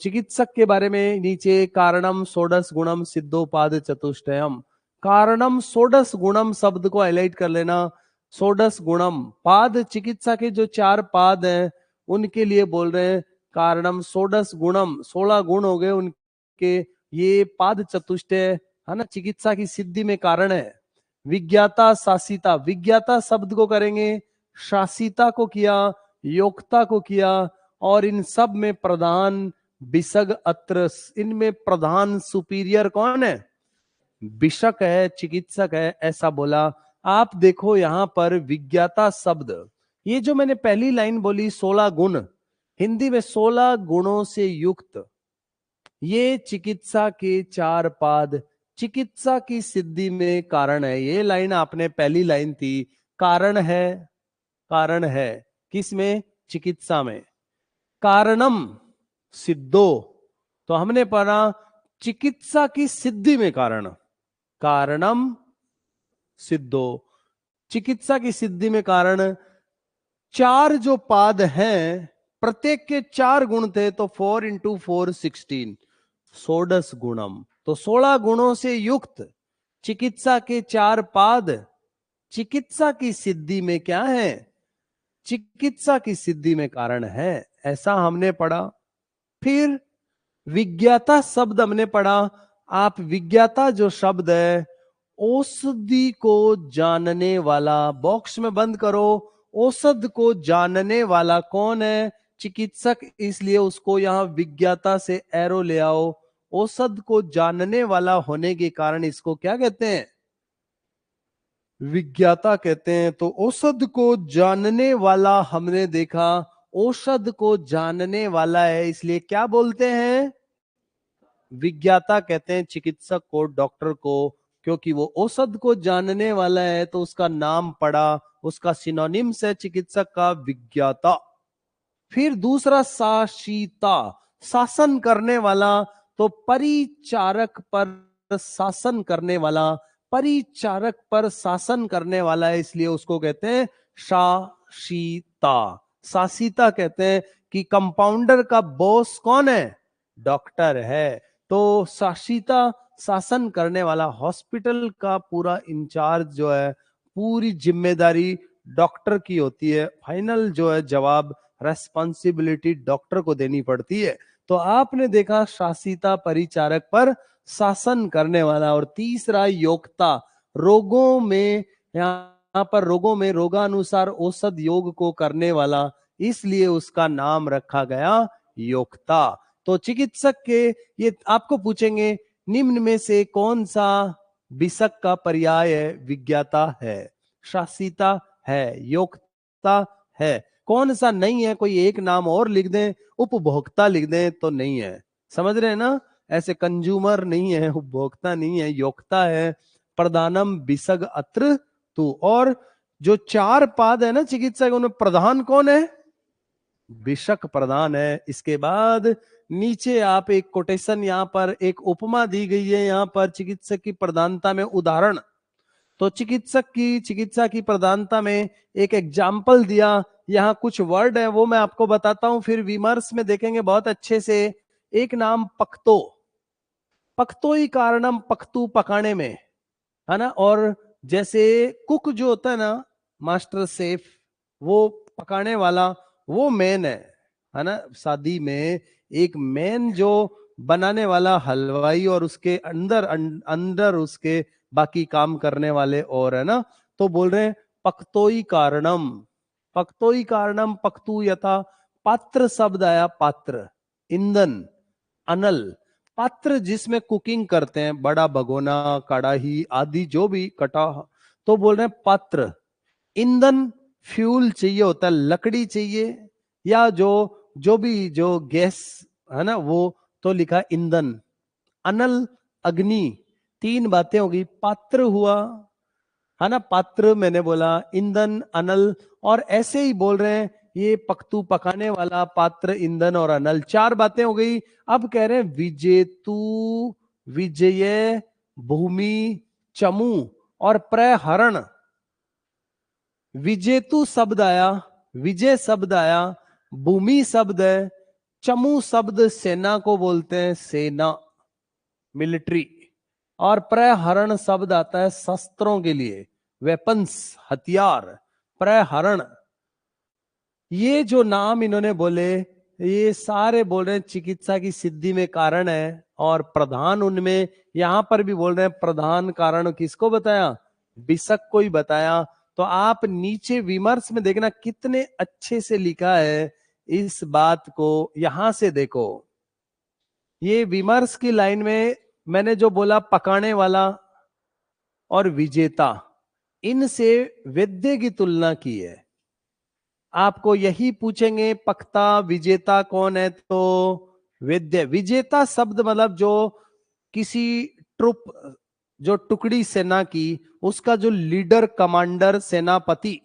चिकित्सक के बारे में नीचे, कारणम षोडश गुणम सिद्धोपाद चतुष्टयम, कारणम षोडश गुणम शब्द को हाईलाइट कर लेना, षोडश गुणम, पाद चिकित्सा के जो 4 पाद हैं उनके लिए बोल रहे हैं, कारणम षोडश गुणम, 16 गुण हो गए उनके, ये पाद चतुष्टय है ना, चिकित्सा की सिद्धि में कारण है। विज्ञाता शासिता, विज्ञाता शब्द को करेंगे, शासिता को किया, योक्ता को किया, और इन सब में प्रधान बिसग अत्र, इनमें प्रधान सुपीरियर कौन है, बिशक है, चिकित्सक है, ऐसा बोला। आप देखो यहां पर विज्ञाता शब्द, ये जो मैंने पहली लाइन बोली 16 गुण, हिंदी में 16 गुणों से युक्त ये चिकित्सा के 4 पाद चिकित्सा की सिद्धि में कारण है। ये लाइन आपने पहली लाइन थी, कारण है किसमें? चिकित्सा में। कारणम सिद्धो, तो हमने पढ़ा चिकित्सा की सिद्धि में कारण, कारणम सिद्धो, चिकित्सा की सिद्धि में कारण। 4 जो पाद हैं, प्रत्येक के 4 गुण थे, तो 4 इंटू 4 16, षोडश गुणम। तो 16 गुणों से युक्त चिकित्सा के 4 पाद चिकित्सा की सिद्धि में क्या है? चिकित्सा की सिद्धि में कारण है, ऐसा हमने पढ़ा। फिर विज्ञाता शब्द हमने पढ़ा। आप विज्ञाता जो शब्द है, औषधि को जानने वाला, बॉक्स में बंद करो, औषध को जानने वाला कौन है? चिकित्सक, इसलिए उसको यहां विज्ञाता से एरो ले आओ। औषध को जानने वाला होने के कारण इसको क्या कहते हैं? विज्ञाता कहते हैं। तो औषध को जानने वाला हमने देखा, औषध को जानने वाला है, इसलिए क्या बोलते हैं? विज्ञाता कहते हैं चिकित्सक को, डॉक्टर को, क्योंकि वो औषध को जानने वाला है, तो उसका नाम पड़ा, उसका सिनोनिम्स है चिकित्सक का विज्ञाता। फिर दूसरा शासिता, शासन करने वाला, तो परिचारक पर शासन करने वाला, परिचारक पर शासन करने वाला है, इसलिए उसको कहते हैं शासिता। शासिता कहते हैं कि कंपाउंडर का बॉस कौन है? डॉक्टर है। तो शासिता शासन करने वाला, हॉस्पिटल का पूरा इंचार्ज जो है, पूरी जिम्मेदारी डॉक्टर की होती है, फाइनल जो है जवाब, रेस्पॉन्सिबिलिटी डॉक्टर को देनी पड़ती है। तो आपने देखा शासिता, परिचारक पर शासन करने वाला। और तीसरा योक्ता, रोगों में, यहाँ पर रोगों में रोगानुसार औषध योग को करने वाला, इसलिए उसका नाम रखा गया योक्ता। तो चिकित्सक के ये आपको पूछेंगे, निम्न में से कौन सा विषक का पर्याय है? विज्ञाता है, शासिता है, योक्ता है, कौन सा नहीं है? कोई एक नाम और लिख दें, उपभोक्ता लिख दें तो नहीं है। समझ रहे हैं ना? ऐसे कंज्यूमर नहीं है, उपभोक्ता नहीं है, योक्ता है। प्रधानम विसग अत्र तू। और जो 4 पाद है ना चिकित्सा के, उनमें प्रधान कौन है? विषक प्रधान है। इसके बाद नीचे आप एक कोटेशन, यहां पर एक उपमा दी गई है, यहां पर चिकित्सक की प्रधानता में उदाहरण। तो चिकित्सक की चिकित्सा की प्रधानता में एक एग्जाम्पल दिया, यहां कुछ वर्ड है वो मैं आपको बताता हूं, फिर विमर्श में देखेंगे बहुत अच्छे से। एक नाम पख्तो, पख्तो ही कारणम, पख्तू पकाने में, है ना। और जैसे कुक जो होता है ना, मास्टर शेफ, वो पकाने वाला, वो मेन है ना। शादी में एक मेन जो बनाने वाला हलवाई, और उसके अंदर अंदर उसके बाकी काम करने वाले और, है ना। तो बोल रहे हैं पक्तोई कारणम, पक्तोई कारणम पक्तु यथा। पात्र शब्द आया, पात्र, ईंधन, अनल, पात्र जिसमें कुकिंग करते हैं, बड़ा भगोना, कड़ाही आदि जो भी कटा, तो बोल रहे हैं पात्र। ईंधन, फ्यूल चाहिए होता है, लकड़ी चाहिए, या जो जो भी जो गैस है ना वो, तो लिखा ईंधन। अनल, अग्नि, 3 बातें होगी। पात्र हुआ, है ना, पात्र मैंने बोला, ईंधन, अनल, और ऐसे ही बोल रहे हैं ये पकतू पकाने वाला, पात्र, ईंधन और अनल, 4 बातें हो गई। अब कह रहे हैं विजेतु, विजय, भूमि, चमू और प्रहरण। विजेतु शब्द आया, विजय शब्द आया, भूमि शब्द है, चमू शब्द सेना को बोलते हैं, सेना, मिलिट्री, और प्रहरण शब्द आता है शस्त्रों के लिए, वेपन्स, हथियार, प्रहरण। ये जो नाम इन्होंने बोले, ये सारे बोल रहे हैं चिकित्सा की सिद्धि में कारण है। और प्रधान उनमें, यहां पर भी बोल रहे हैं प्रधान कारण किसको बताया? विषक को ही बताया। तो आप नीचे विमर्श में देखना कितने अच्छे से लिखा है इस बात को, यहां से देखो। ये विमर्श की लाइन में मैंने जो बोला पकाने वाला और विजेता, इनसे वैद्य की तुलना की है। आपको यही पूछेंगे पक्ता विजेता कौन है, तो विद्य। विजेता शब्द मतलब जो किसी ट्रुप, जो टुकड़ी सेना की, उसका जो लीडर, कमांडर, सेनापति,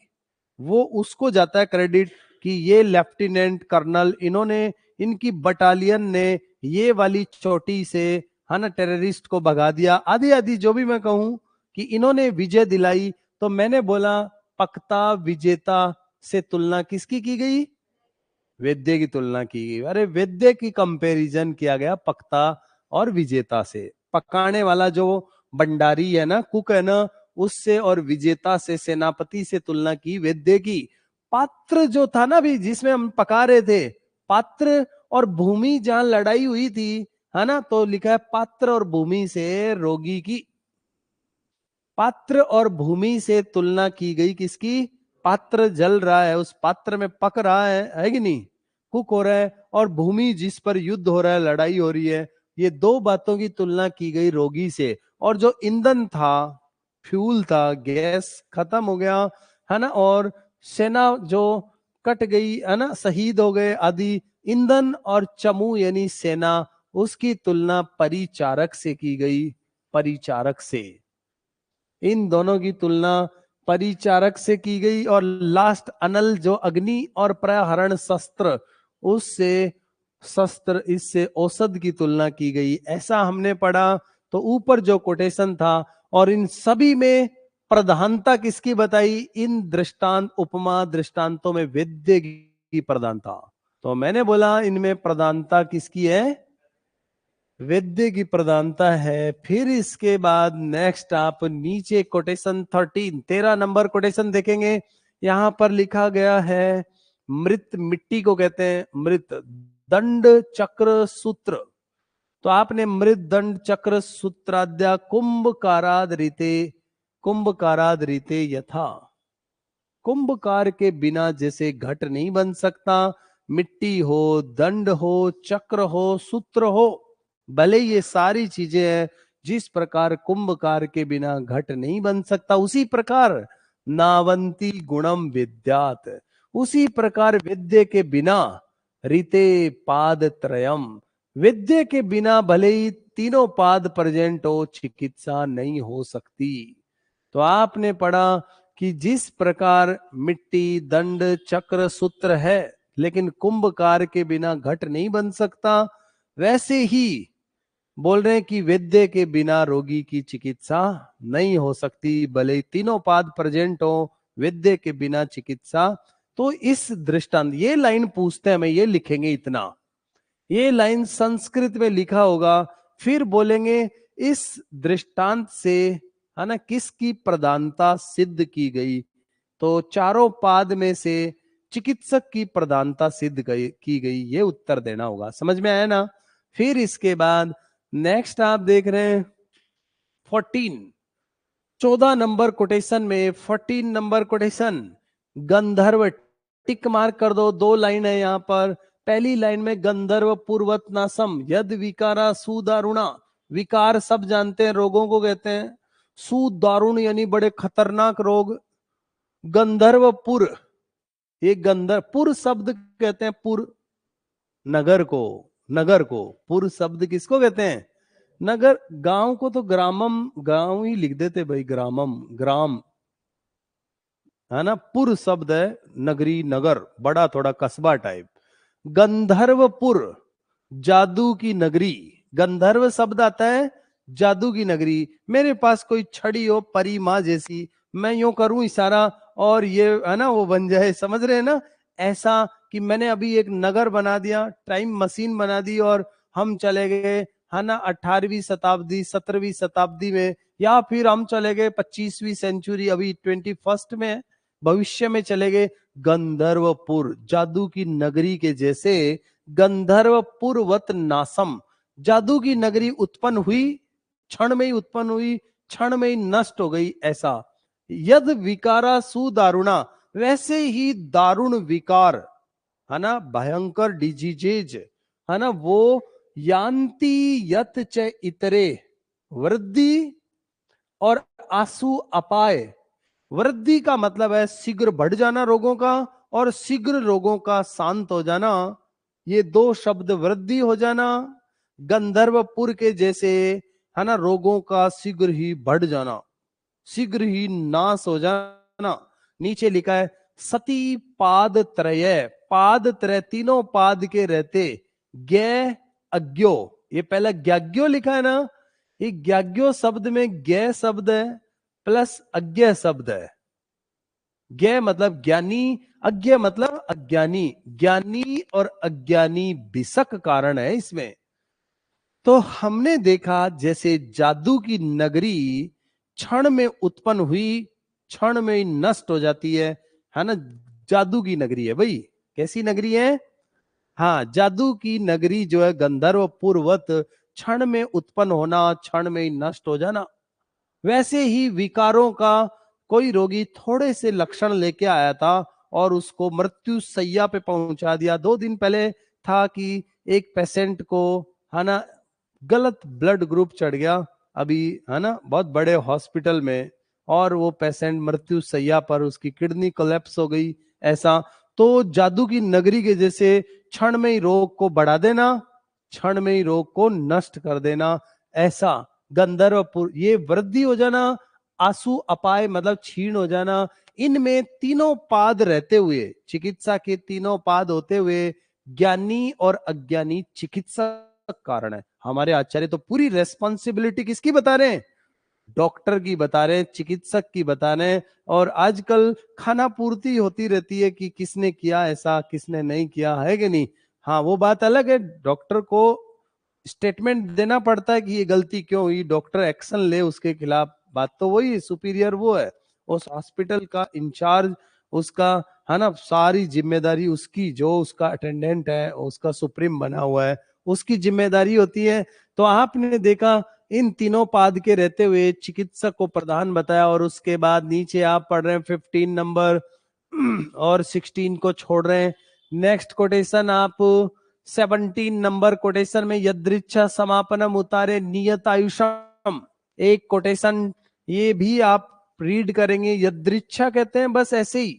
वो उसको जाता है क्रेडिट कि ये लेफ्टिनेंट कर्नल, इन्होंने, इनकी बटालियन ने ये वाली चोटी से, है ना, टेररिस्ट को भगा दिया, आदि आदि जो भी मैं कहूं कि इन्होंने विजय दिलाई। तो मैंने बोला पक्ता विजेता से तुलना किसकी की गई? वेद्य की तुलना की गई। अरे वेद्य की कंपैरिजन किया गया पक्ता और विजेता से। पकाने वाला जो भंडारी है ना, कुक है ना, उससे, और विजेता से, सेनापति से तुलना की वेद्य की। पात्र जो था ना भी, जिसमें हम पका रहे थे, पात्र और भूमि जहां लड़ाई हुई थी, है ना, तो लिखा है पात्र और भूमि से रोगी की। पात्र और भूमि से तुलना की गई किसकी? पात्र जल रहा है, उस पात्र में पक रहा है कि नहीं, कुक हो रहा है, और भूमि जिस पर युद्ध हो रहा है, लड़ाई हो रही है, ये दो बातों की तुलना की गई रोगी से। और जो ईंधन था, फ्यूल था, गैस खत्म हो गया, है ना, और सेना जो कट गई, है ना, शहीद हो गए आदि, ईंधन और चमू यानी सेना, उसकी तुलना परिचारक से की गई, परिचारक से। इन दोनों की तुलना परिचारक से की गई। और लास्ट अनल जो अग्नि और प्रहरण शस्त्र, उससे, शस्त्र, इससे औषध की तुलना की गई, ऐसा हमने पढ़ा। तो ऊपर जो कोटेशन था, और इन सभी में प्रधानता किसकी बताई? इन दृष्टांत, उपमा दृष्टांतों में वेद्य की प्रधानता। तो मैंने बोला इनमें प्रधानता किसकी है? वेद्य की प्रधानता है। फिर इसके बाद नेक्स्ट आप नीचे कोटेशन 13 नंबर कोटेशन देखेंगे। यहां पर लिखा गया है मृत, मिट्टी को कहते हैं मृत, दंड चक्र सूत्र। तो आपने मृत दंड चक्र सूत्राद्या कुंभकाराद रीते, कुंभकाराद रीते यथा, कुंभकार के बिना जैसे घट नहीं बन सकता, मिट्टी हो, दंड हो, चक्र हो, सूत्र हो, भले ये सारी चीजें हैं, जिस प्रकार कुंभकार के बिना घट नहीं बन सकता, उसी प्रकार नावंती गुणम विद्यात, उसी प्रकार विद्य के बिना रीते पाद त्रयम, विद्य के बिना भले ही तीनों पाद प्रेजेंट हो, चिकित्सा नहीं हो सकती। तो आपने पढ़ा कि जिस प्रकार मिट्टी, दंड, चक्र, सूत्र है, लेकिन कुंभकार के बिना घट नहीं बन सकता, वैसे ही बोल रहे हैं कि वेद्य के बिना रोगी की चिकित्सा नहीं हो सकती, भले तीनों पाद प्रेजेंट हो, वेद्य के बिना चिकित्सा। तो इस दृष्टांत, ये लाइन पूछते हैं, मैं ये लिखेंगे इतना, ये लाइन संस्कृत में लिखा होगा, फिर बोलेंगे इस दृष्टांत से, है ना, किसकी प्रधानता सिद्ध की गई? तो चारों पाद में से चिकित्सक की प्रधानता सिद्ध की गई, ये उत्तर देना होगा। समझ में आया ना? फिर इसके बाद नेक्स्ट आप देख रहे हैं 14 नंबर कोटेशन में, 14 नंबर कोटेशन, गंधर्व, टिक मार्क कर दो, दो लाइन है यहां पर। पहली लाइन में गंधर्व पूर्वत नासम यद विकारा सुदारुणा, विकार सब जानते हैं, रोगों को कहते हैं, सुदारुण यानी बड़े खतरनाक रोग। गंधर्वपुर, ये गंधर्व, पुर शब्द कहते हैं, पुर नगर को, नगर को पुर शब्द किसको कहते हैं? नगर। गांव को तो ग्रामम, गांव ही लिख देते भाई, ग्रामम, ग्राम, है ना। पुर शब्द है नगरी, नगर, बड़ा थोड़ा कस्बा टाइप। गंधर्वपुर, जादू की नगरी। गंधर्व शब्द आता है जादू की नगरी। मेरे पास कोई छड़ी हो परी माँ जैसी, मैं यूं करूं इशारा और ये, है ना, वो बन जाए, समझ रहे हैं ना? ऐसा कि मैंने अभी एक नगर बना दिया, टाइम मशीन बना दी, और हम चले गए, है ना, 18वीं शताब्दी, 17वीं शताब्दी में, या फिर हम चले गए 25वीं सेंचुरी, अभी 21st में, भविष्य में चले गए। गंधर्वपुर, जादू की नगरी के जैसे, गंधर्वपुरवत नासम, जादू की नगरी उत्पन्न हुई, क्षण में ही उत्पन्न हुई, क्षण में ही नष्ट हो गई, ऐसा। यद विकारा सुदारुणा, वैसे ही दारुण विकार, है ना, भयंकर डिजीजेज, है ना, वो यान्ति यत च इतरे, वृद्धि और आंसू अपाय। वृद्धि का मतलब है शीघ्र बढ़ जाना रोगों का, और शीघ्र रोगों का शांत हो जाना, ये दो शब्द वृद्धि हो जाना, गंधर्वपुर के जैसे है ना रोगों का शीघ्र ही बढ़ जाना, शीघ्र ही नाश हो जाना। नीचे लिखा है सती पाद त्रय, पाद त्रय तीनों पाद के रहते, ज्ञ अज्ञो, ये पहला ज्ञाज्ञो लिखा है ना, ये ज्ञाज्ञो शब्द में ज्ञ शब्द है प्लस अज्ञ शब्द है। ज्ञ मतलब ज्ञानी, अज्ञ मतलब अज्ञानी, ज्ञानी और अज्ञानी बिसक कारण है इसमें। तो हमने देखा जैसे जादू की नगरी क्षण में उत्पन्न हुई, क्षण में ही नष्ट हो जाती है ना, जादू की नगरी है भाई। कैसी नगरी है? हाँ, जादू की नगरी जो है गंधर्व पूर्वत क्षण में उत्पन्न होना, क्षण में ही नष्ट हो जाना। वैसे ही विकारों का कोई रोगी थोड़े से लक्षण लेके आया था और उसको मृत्यु शैया पे पहुंचा दिया। 2 दिन पहले था कि एक पेशेंट को है ना गलत ब्लड ग्रुप चढ़ गया अभी है ना बहुत बड़े हॉस्पिटल में, और वो पेशेंट मृत्यु शैया पर, उसकी किडनी कोलैप्स हो गई। ऐसा तो जादू की नगरी के जैसे क्षण में ही रोग को बढ़ा देना, क्षण में ही रोग को नष्ट कर देना, ऐसा गंधर्वपुर ये वृद्धि हो जाना, आंसू अपाय मतलब क्षीण हो जाना। इनमें तीनों पाद रहते हुए, चिकित्सा के तीनों पाद होते हुए ज्ञानी और अज्ञानी चिकित्सक कारण है। हमारे आचार्य तो पूरी रेस्पॉन्सिबिलिटी किसकी बता रहे हैं? डॉक्टर की बता रहे हैं, चिकित्सक की बता रहे हैं। और आजकल खाना पूर्ति होती रहती है कि किसने किया ऐसा, किसने नहीं किया, है कि नहीं? हाँ, वो बात अलग है, डॉक्टर को स्टेटमेंट देना पड़ता है कि ये गलती क्यों हुई, डॉक्टर एक्शन ले उसके खिलाफ, बात तो वही, सुपीरियर वो है, उस हॉस्पिटल का इंचार्ज, उसका है ना सारी जिम्मेदारी उसकी, जो उसका अटेंडेंट है उसका सुप्रीम बना हुआ है, उसकी जिम्मेदारी होती है। तो आपने देखा इन तीनों पाद के रहते हुए चिकित्सक को प्रधान बताया, और उसके बाद नीचे आप पढ़ रहे हैं 15 नंबर और 16 को छोड़ रहे हैं। नेक्स्ट कोटेशन आप 17 नंबर कोटेशन में यदृच्छा समापनम उतारे नियत आयुषम, एक कोटेशन ये भी आप रीड करेंगे। यदृच्छा कहते हैं बस ऐसे ही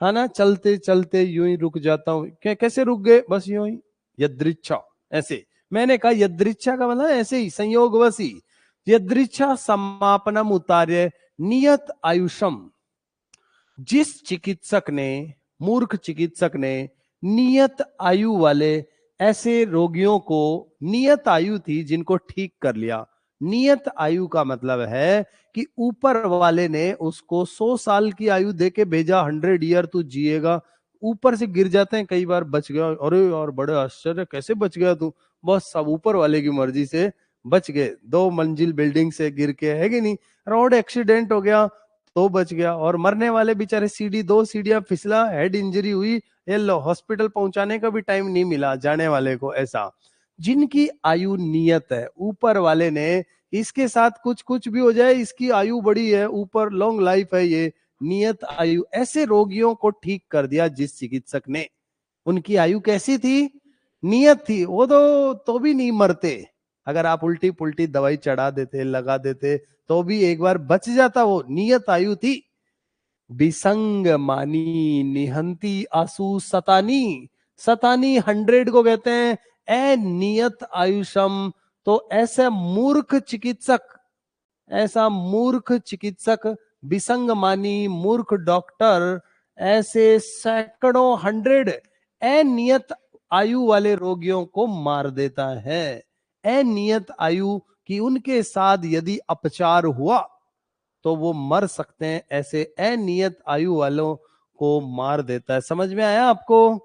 है ना, चलते चलते यूं ही रुक जाता हूं, कैसे रुक गए, बस यूं ही, यदृच्छा ऐसे। मैंने कहा यदृच्छा का मतलब ऐसे ही संयोगवश ही। यदृच्छा समापनम उतार्य नियत आयुषम, जिस चिकित्सक ने, मूर्ख चिकित्सक ने नियत आयु वाले ऐसे रोगियों को, नियत आयु थी जिनको ठीक कर लिया। नियत आयु का मतलब है कि ऊपर वाले ने उसको 100 साल की आयु देके भेजा, 100 ईयर तू जिएगा। ऊपर से गिर जाते हैं कई बार, बच गया, अरे और बड़े आश्चर्य कैसे बच गया तू, बस सब ऊपर वाले की मर्जी से बच गए। 2 मंजिल बिल्डिंग से गिर के, है कि नहीं, रोड एक्सीडेंट हो गया तो बच गया। और मरने वाले बेचारे सीढ़ी 2 सीढ़ियां फिसला, हेड इंजरी हुई, ये लो हॉस्पिटल पहुंचाने का भी टाइम नहीं मिला जाने वाले को। ऐसा जिनकी आयु नियत है, ऊपर वाले ने इसके साथ कुछ कुछ भी हो जाए, इसकी आयु बड़ी है, ऊपर लॉन्ग लाइफ है, ये नियत आयु, ऐसे रोगियों को ठीक कर दिया जिस चिकित्सक ने। उनकी आयु कैसी थी? नियत थी, वो तो भी नहीं मरते। अगर आप उल्टी पुल्टी दवाई चढ़ा देते, लगा देते, तो भी एक बार बच जाता, वो नियत आयु थी। विसंग मानी निहंती आसु सतानी, सतानी 100 को कहते हैं अनियत आयुषम। तो ऐसे मूर्ख चिकित्सक, ऐसा मूर्ख चिकित्सक, विसंग मानी मूर्ख डॉक्टर, ऐसे सैकड़ों 100 अनियत आयु वाले रोगियों को मार देता है। अनियत आयु की उनके साथ यदि अपचार हुआ तो वो मर सकते हैं, ऐसे अनियत आयु वालों को मार देता है। समझ में आया आपको?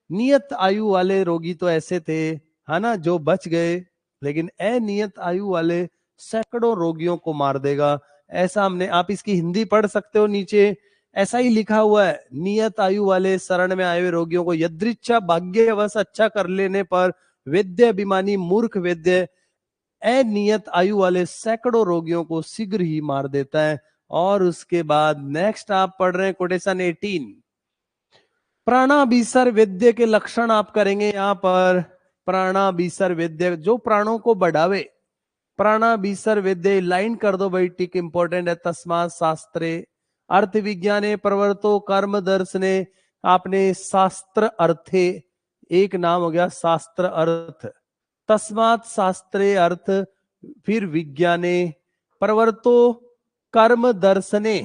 नियत आयु वाले रोगी तो ऐसे थे है ना जो बच गए, लेकिन अनियत आयु वाले सैकड़ों रोगियों को मार देगा। ऐसा हमने, आप इसकी हिंदी पढ़ सकते हो, नीचे ऐसा ही लिखा हुआ है। नियत आयु वाले शरण में आए हुए रोगियों को यदृच्छा भाग्यवश अच्छा कर लेने पर वैद्य अभिमानी मूर्ख वैद्य अनियत आयु वाले सैकड़ों रोगियों को शीघ्र ही मार देता है। और उसके बाद नेक्स्ट आप पढ़ रहे हैं कोटेशन 18, प्राणाभिसर वैद्य के लक्षण आप करेंगे यहां पर। प्राणाभिसर वैद्य जो प्राणों को बढ़ावे, प्राणाभिसर वैद्य, लाइन कर दो भाई, टिक इंपॉर्टेंट है। तस्मात् शास्त्रे अर्थ विज्ञाने प्रवर्तो कर्म दर्शने आपने शास्त्र अर्थे, एक नाम हो गया शास्त्र अर्थ, तस्मात् शास्त्रे अर्थ, फिर विज्ञाने, प्रवर्तो कर्म दर्शने।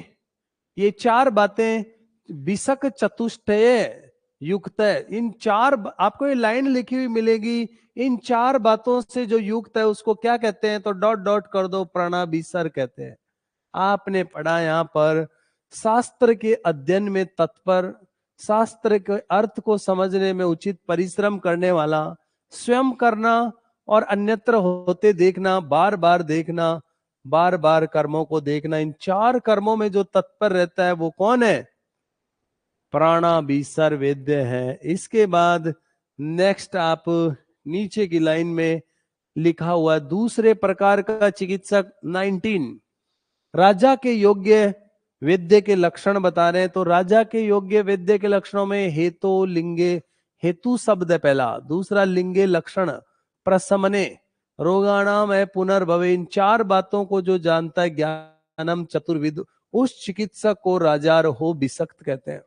ये चार बातें विसक चतुष्टय युक्त है। इन चार, आपको ये लाइन लिखी हुई मिलेगी, इन चार बातों से जो युक्त है उसको क्या कहते हैं, तो डॉट डॉट कर दो, प्रणा कहते हैं। आपने पढ़ा यहां पर शास्त्र के अध्ययन में तत्पर, शास्त्र के अर्थ को समझने में उचित परिश्रम करने वाला, स्वयं करना और अन्यत्र होते देखना, बार बार देखना, बार बार कर्मों को देखना, इन चार कर्मों में जो तत्पर रहता है वो कौन है, प्राणाभिसर वेद्य है। इसके बाद नेक्स्ट आप नीचे की लाइन में लिखा हुआ दूसरे प्रकार का चिकित्सक 19, राजा के योग्य वेद्य के लक्षण बता रहे हैं। तो राजा के योग्य वेद्य के लक्षणों में हेतु लिंगे, हेतु शब्द है पहला, दूसरा लिंगे लक्षण, प्रशमने, रोगाणाम है, पुनर्भवे। इन चार बातों को जो जानता है ज्ञानम चतुर्विद, उस चिकित्सक को राजार हो विसक्त कहते हैं।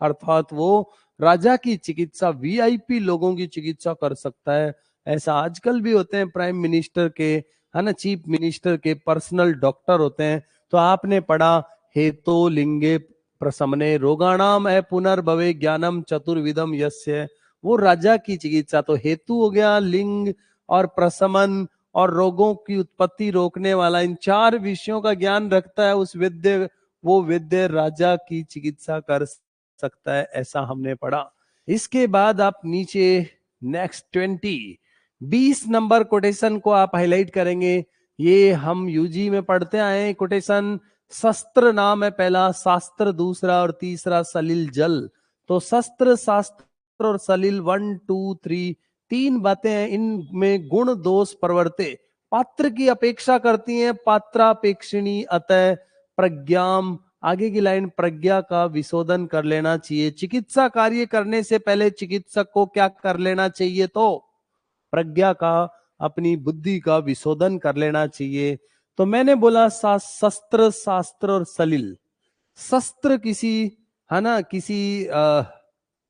अर्थात वो राजा की चिकित्सा, वीआईपी लोगों की चिकित्सा कर सकता है। ऐसा आजकल भी होते हैं, प्राइम मिनिस्टर के, है ना, चीफ मिनिस्टर के पर्सनल डॉक्टर होते हैं। तो आपने पढ़ा हेतो लिंगे प्रशमने, रोगाणाम है पुनर्भवे ज्ञानम चतुर्विधम यस्य, वो राजा की चिकित्सा। तो हेतु हो गया, लिंग और प्रशमन और रोगों की उत्पत्ति रोकने वाला, इन चार विषयों का ज्ञान रखता है उस विद्य, वो विद्य राजा की चिकित्सा कर सकता है, ऐसा हमने पढ़ा। इसके बाद आप नीचे नेक्स्ट 20 नंबर कोटेशन को आप हाईलाइट करेंगे। ये हम यूजी में पढ़ते आए कोटेशन। शस्त्र नाम है पहला, शास्त्र दूसरा और तीसरा सलिल जल। तो शस्त्र, शास्त्र और सलिल 1 2 3 तीन बातें हैं, इनमें गुण दोष प्रवर्ते, पात्र की अपेक्षा करती हैं, पात्रापेक्षिणी अतः प्रज्ञाम, आगे की लाइन, प्रज्ञा का विशोधन कर लेना चाहिए। चिकित्सा कार्य करने से पहले चिकित्सक को क्या कर लेना चाहिए, तो प्रज्ञा का, अपनी बुद्धि का विशोधन कर लेना चाहिए। तो मैंने बोला शस्त्र, शास्त्र और सलिल। शस्त्र किसी, है ना, किसी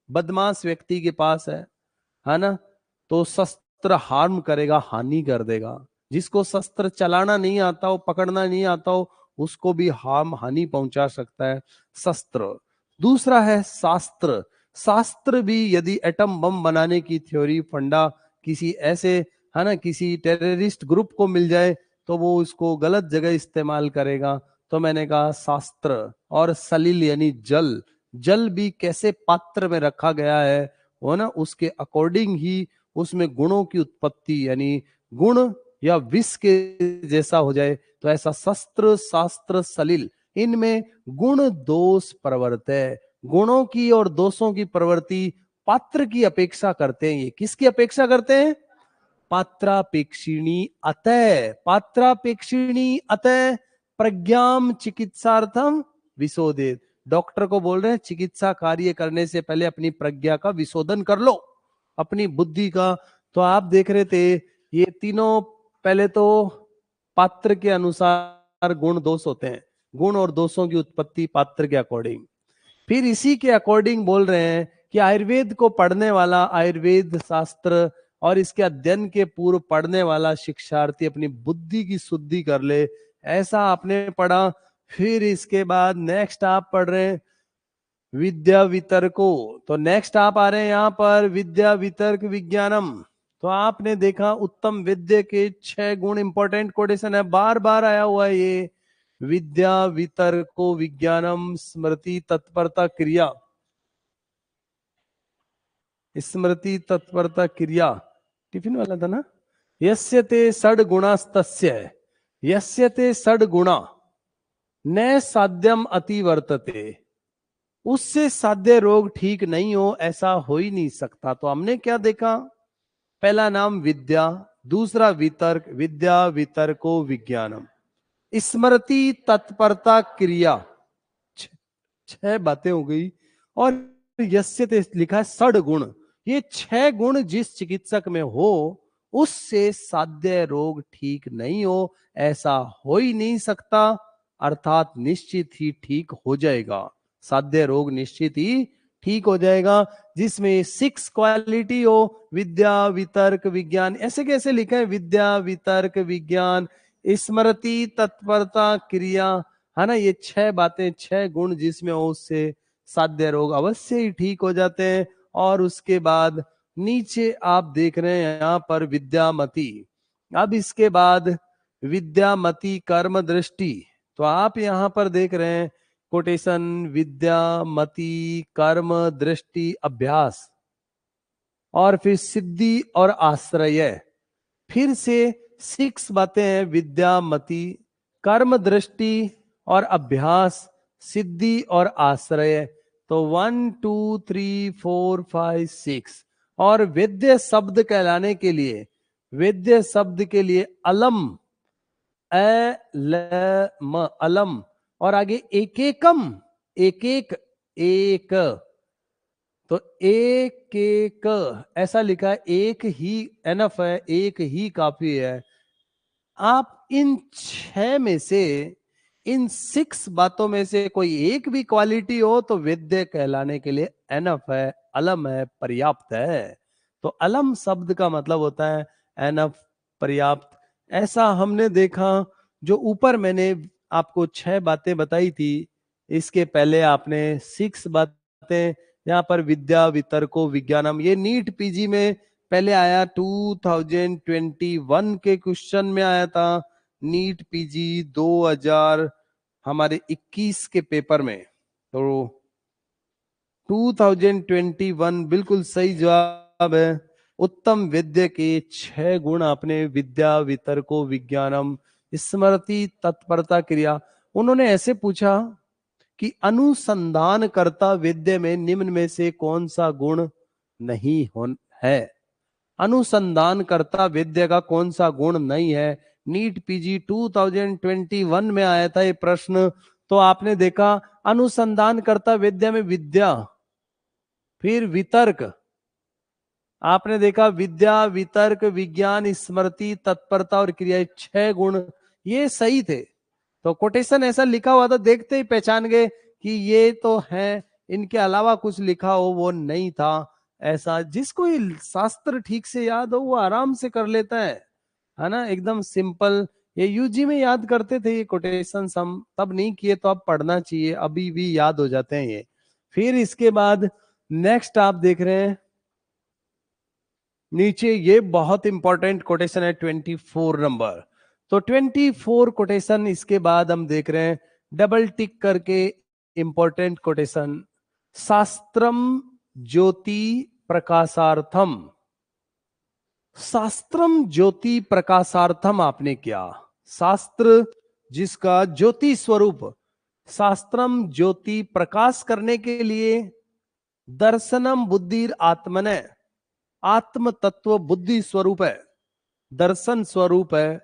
बदमाश व्यक्ति के पास है ना, तो शस्त्र हार्म करेगा, हानि कर देगा। जिसको शस्त्र चलाना नहीं आता हो, पकड़ना नहीं आता हो, उसको भी हार्म, हानि पहुंचा सकता है शस्त्र। दूसरा है शास्त्र। शास्त्र भी यदि एटम बम बनाने की थ्योरी फंडा किसी ऐसे, है ना, किसी टेररिस्ट ग्रुप को मिल जाए तो वो उसको गलत जगह इस्तेमाल करेगा। तो मैंने कहा शास्त्र। और सलिल यानी जल, जल भी कैसे पात्र में रखा गया है वो ना, उसके अकॉर्डिंग ही उसमें गुणों की उत्पत्ति, यानी गुण या विष के जैसा हो जाए, तो ऐसा शस्त्र, शास्त्र, सलिल, इनमें गुण दोष प्रवृत्त है। गुणों की और दोषों की प्रवृत्ति पात्र की अपेक्षा करते हैं। ये किसकी अपेक्षा करते हैं, पात्रापेक्षिणी अतः, पात्रापेक्षिणी अतः प्रज्ञाम चिकित्सार्थम विशोधित। डॉक्टर को बोल रहे हैं चिकित्सा कार्य करने से पहले अपनी प्रज्ञा का विशोधन कर लो, अपनी बुद्धि का। तो आप देख रहे थे ये तीनों, पहले तो पात्र के अनुसार गुण दोष होते हैं, गुण और दोषों की उत्पत्ति पात्र के अकॉर्डिंग। फिर इसी के अकॉर्डिंग बोल रहे हैं कि आयुर्वेद को पढ़ने वाला, आयुर्वेद शास्त्र और इसके अध्ययन के पूर्व पढ़ने वाला शिक्षार्थी अपनी बुद्धि की शुद्धि कर ले, ऐसा आपने पढ़ा। फिर इसके बाद नेक्स्ट आप पढ़ रहे हैं विद्या वितर्को। तो नेक्स्ट आप आ रहे हैं यहां पर विद्या वितर्क विज्ञानम। तो आपने देखा उत्तम विद्या के 6 गुण, इंपॉर्टेंट कोटेशन है, बार बार आया हुआ है ये। विद्या वितर्को विज्ञानम, स्मृति तत्परता क्रिया, स्मृति तत्परता क्रिया, टिफिन वाला था ना। यस्य ते षड गुणास्तस्य, यस्य ते षड गुणा न साध्यम अति वर्तते, उससे साध्य रोग ठीक नहीं हो, ऐसा हो ही नहीं सकता। तो हमने क्या देखा, पहला नाम विद्या, दूसरा वितर्क, विद्या वितर्को विज्ञानम, स्मृति तत्परता क्रिया, 6 बातें हो गई। और यस्य लिखा है षड गुण, ये 6 गुण जिस चिकित्सक में हो उससे साध्य रोग ठीक नहीं हो, ऐसा हो ही नहीं सकता, अर्थात निश्चित ही ठीक हो जाएगा, साध्य रोग निश्चित ही ठीक हो जाएगा, जिसमें 6 क्वालिटी हो, विद्या, वितर्क, विज्ञान। ऐसे कैसे लिखा है? विद्या, वितर्क, विज्ञान, स्मृति, तत्परता, क्रिया, है ना। ये 6 बातें, 6 गुण जिसमें हो, उससे साध्य रोग अवश्य ही ठीक हो जाते हैं। और उसके बाद नीचे आप देख रहे हैं यहाँ पर विद्यामती। अब इसके बाद विद्यामती कर्म दृष्टि, तो आप यहाँ पर देख रहे हैं कोटेशन, विद्यामती कर्म दृष्टि अभ्यास, और फिर सिद्धि और आश्रय। फिर से 6 बातें हैं, विद्यामती, कर्म दृष्टि और अभ्यास, सिद्धि और आश्रय। तो 1 2 3 4 5 6। और वेद्य शब्द कहलाने के लिए, वेद्य शब्द के लिए अलम, अलम, और आगे एक एकम, एक एक, एक, तो एक एक ऐसा लिखा है। एक ही एनफ है, एक ही काफी है। आप इन 6 में से, इन 6 बातों में से कोई एक भी क्वालिटी हो तो वेद्य कहलाने के लिए एनफ है, अलम है, पर्याप्त है। तो अलम शब्द का मतलब होता है एनफ, पर्याप्त। ऐसा हमने देखा, जो ऊपर मैंने आपको 6 बातें बताई थी, इसके पहले आपने 6 बातें, यहाँ पर विद्या, वितर्को, विज्ञानम, ये नीट पीजी में पहले आया, 2021 के क्वेश्चन में आया था, नीट पीजी 2000 हमारे 21 के पेपर में। तो 2021 बिल्कुल सही जवाब है। उत्तम विद्य के 6 गुण आपने, विद्या, वितर्को, विज्ञानम, स्मृति, तत्परता, क्रिया। उन्होंने ऐसे पूछा कि अनुसंधान करता विद्य में निम्न में से कौन सा गुण नहीं है। अनुसंधान करता विद्या का कौन सा गुण नहीं है। नीट पीजी 2021 में आया था ये प्रश्न। तो आपने देखा अनुसंधान करता विद्या में विद्या, फिर वितर्क, आपने देखा विद्या, वितर्क, विज्ञान, स्मृति, तत्परता और क्रिया, 6 गुण ये सही थे। तो कोटेशन ऐसा लिखा हुआ था, देखते ही पहचान गए कि ये तो है, इनके अलावा कुछ लिखा हो वो नहीं था। ऐसा जिसको ये शास्त्र ठीक से याद हो वो आराम से कर लेता है ना, एकदम सिंपल। ये यूजी में याद करते थे ये कोटेशन, हम तब नहीं किए, तो अब पढ़ना चाहिए, अभी भी याद हो जाते हैं ये। फिर इसके बाद नेक्स्ट आप देख रहे हैं नीचे, ये बहुत इंपॉर्टेंट कोटेशन है 24 नंबर। तो 24 कोटेशन इसके बाद हम देख रहे हैं डबल टिक करके इंपॉर्टेंट कोटेशन, शास्त्रम ज्योति प्रकाशार्थम। शास्त्रम ज्योति प्रकाशार्थम आपने क्या, शास्त्र जिसका ज्योति स्वरूप, शास्त्रम ज्योति प्रकाश करने के लिए, दर्शनम बुद्धि आत्मने, आत्म तत्व बुद्धि स्वरूप है, दर्शन स्वरूप है।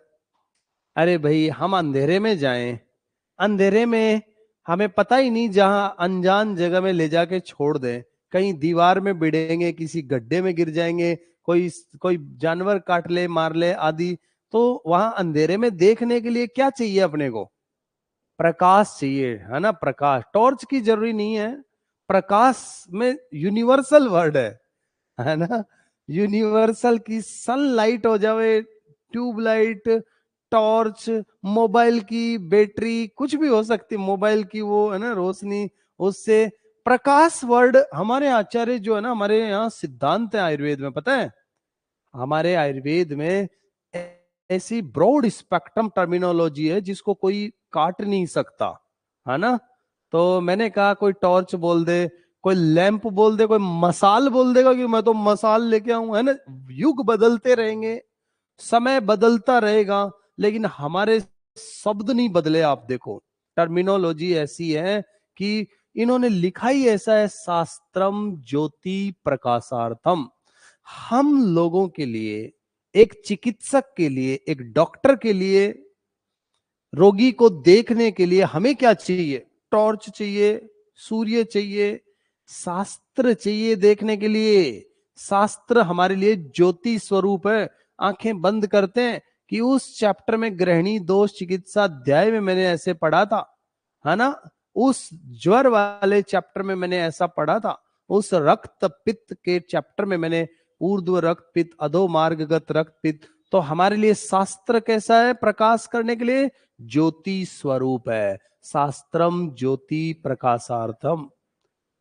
अरे भाई हम अंधेरे में जाएं, अंधेरे में हमें पता ही नहीं, जहां अनजान जगह में ले जाके छोड़ दें, कहीं दीवार में भिड़ेंगे, किसी गड्ढे में गिर जाएंगे, कोई कोई जानवर काट ले, मार ले आदि। तो वहां अंधेरे में देखने के लिए क्या चाहिए अपने को? प्रकाश चाहिए, है ना। प्रकाश, टॉर्च की जरूरी नहीं है, प्रकाश में यूनिवर्सल वर्ड है ना। यूनिवर्सल की सनलाइट हो जावे, ट्यूबलाइट, टॉर्च, मोबाइल की बैटरी, कुछ भी हो सकती, मोबाइल की वो है ना रोशनी, उससे प्रकाश वर्ड। हमारे आचार्य जो है ना, हमारे यहाँ सिद्धांत है आयुर्वेद में, पता है हमारे आयुर्वेद में ऐसी ब्रॉड स्पेक्ट्रम टर्मिनोलॉजी है जिसको कोई काट नहीं सकता, है ना। तो मैंने कहा कोई टॉर्च बोल दे, कोई लैंप बोल दे, कोई मसाल बोल देगा कि मैं तो मसाल लेके आऊं, है ना। युग बदलते रहेंगे, समय बदलता रहेगा, लेकिन हमारे शब्द नहीं बदले। आप देखो टर्मिनोलॉजी ऐसी है कि इन्होंने लिखा ही ऐसा है, शास्त्रम ज्योति प्रकाशार्थम। हम लोगों के लिए, एक चिकित्सक के लिए, एक डॉक्टर के लिए, रोगी को देखने के लिए हमें क्या चाहिए? टॉर्च चाहिए, सूर्य चाहिए, शास्त्र चाहिए देखने के लिए। शास्त्र हमारे लिए ज्योति स्वरूप है। आंखें बंद करते हैं कि उस चैप्टर में गृहिणी दोष चिकित्सा अध्याय में मैंने ऐसे पढ़ा था, है ना। उस ज्वर वाले चैप्टर में मैंने ऐसा पढ़ा था, उस रक्त पित्त के चैप्टर में मैंने ऊर्ध्व रक्त पित्त, अधो मार्गगत रक्त पित्त, तो हमारे लिए शास्त्र कैसा है प्रकाश करने के लिए? ज्योति स्वरूप है। शास्त्रम ज्योति प्रकाशार्थम।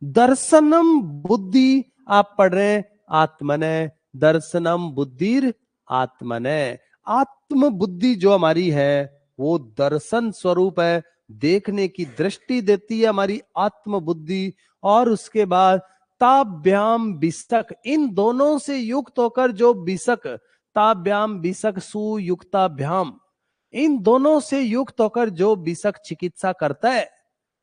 दर्शनम बुद्धि आप पढ़ रहे हैं, आत्मने, दर्शनम बुद्धिर आत्मने। आत्म बुद्धि जो हमारी है वो दर्शन स्वरूप है, देखने की दृष्टि देती है हमारी आत्म बुद्धि। और उसके बाद ताभ्याम बिसक, इन दोनों से युक्त होकर जो बिसक, ताभ्याम बिसक सुयुक्ताभ्याम, इन दोनों से युक्त होकर जो बिसक चिकित्सा करता है,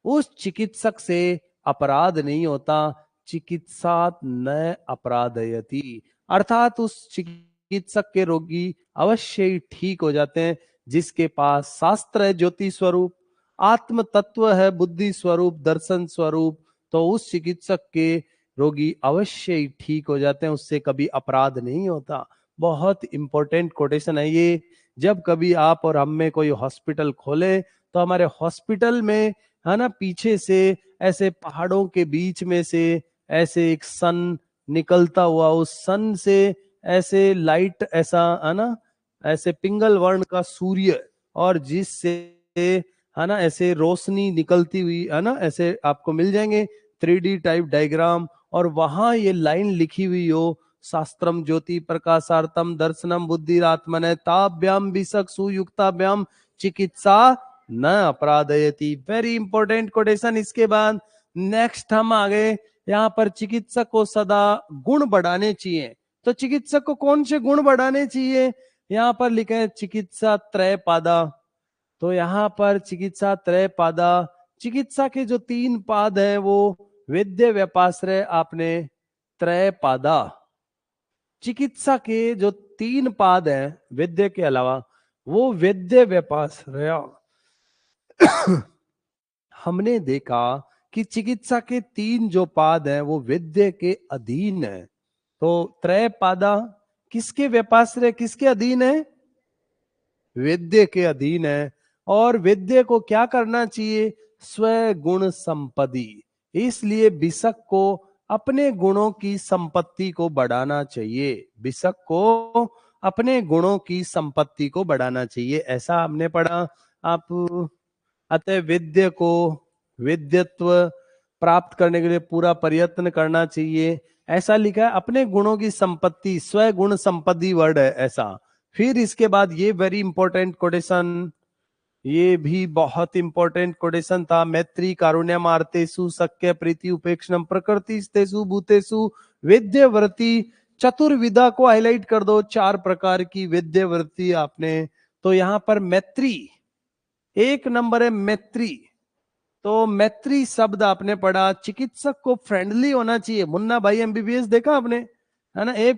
उस चिकित्सक से अपराध नहीं होता। चिकित्सात न अपराधयति, अर्थात उस चिकित्सक के रोगी अवश्य ही ठीक हो जाते हैं जिसके पास शास्त्र है ज्योति स्वरूप, आत्म तत्व है बुद्धि स्वरूप, दर्शन स्वरूप, तो उस चिकित्सक के रोगी अवश्य ही ठीक हो जाते हैं, उससे कभी अपराध नहीं होता। बहुत इंपॉर्टेंट कोटेशन है ये। जब कभी आप और हम में कोई हॉस्पिटल खोले तो हमारे हॉस्पिटल में है ना, पीछे से ऐसे पहाड़ों के बीच में से ऐसे एक सन निकलता हुआ, उस सन से ऐसे लाइट, ऐसा है ना, ऐसे पिंगल वर्ण का सूर्य, और जिससे है ना ऐसे रोशनी निकलती हुई है ना, ऐसे आपको मिल जाएंगे 3D टाइप डायग्राम, और वहां ये लाइन लिखी हुई हो, शास्त्रम ज्योति प्रकाशार्थम दर्शनम बुद्धिरात्मने ताभ्याम बिसक सुयुक्ताभ्याम चिकित्सा न अपराधयति। Very important quotation. इसके बाद नेक्स्ट हम आ गए, यहाँ पर चिकित्सक को सदा गुण बढ़ाने चाहिए। तो चिकित्सक को कौन से गुण बढ़ाने चाहिए? यहाँ पर लिखे है चिकित्सा त्रय पादा। तो यहाँ पर चिकित्सा त्रय पादा, चिकित्सा के जो 3 पाद है वो वेद्य व्यपाश्रय, आपने त्रय पादा। चिकित्सा के जो 3 पाद हैं वेद्य के अलावा, वो वेद्य व्यपाश्रय। हमने देखा कि चिकित्सा के 3 जो पाद हैं वो वेद्य के अधीन है। तो त्रय पादा किसके व्यपाश्रय, किसके अधीन है? वेद्य के अधीन है। और वेद्य को क्या करना चाहिए? स्व गुण संपत्ति। इसलिए बिसक को अपने गुणों की संपत्ति को बढ़ाना चाहिए, बिसक को अपने गुणों की संपत्ति को बढ़ाना चाहिए, ऐसा हमने पढ़ा। आप अतः वेद्य को वेद्यत्व प्राप्त करने के लिए पूरा प्रयत्न करना चाहिए, ऐसा लिखा है। अपने गुणों की संपत्ति, स्व गुण संपत्ति वर्ड है ऐसा। फिर इसके बाद ये वेरी इंपॉर्टेंट कोटेशन, ये भी बहुत इंपॉर्टेंट कोटेशन था। मैत्री कारुण्यम आर्तेषु शक्य प्रीति उपेक्षणम प्रकृतिस्तेषु भूतेषु वेद्यवृत्ति। चतुर्विधा को हाईलाइट कर दो, 4 प्रकार की वेद्यवृत्ति आपने। तो यहां पर मैत्री 1 नंबर है, मैत्री। तो मैत्री शब्द आपने पढ़ा, चिकित्सक को फ्रेंडली होना चाहिए। मुन्ना भाई एमबीबीएस देखा आपने, है ना? ए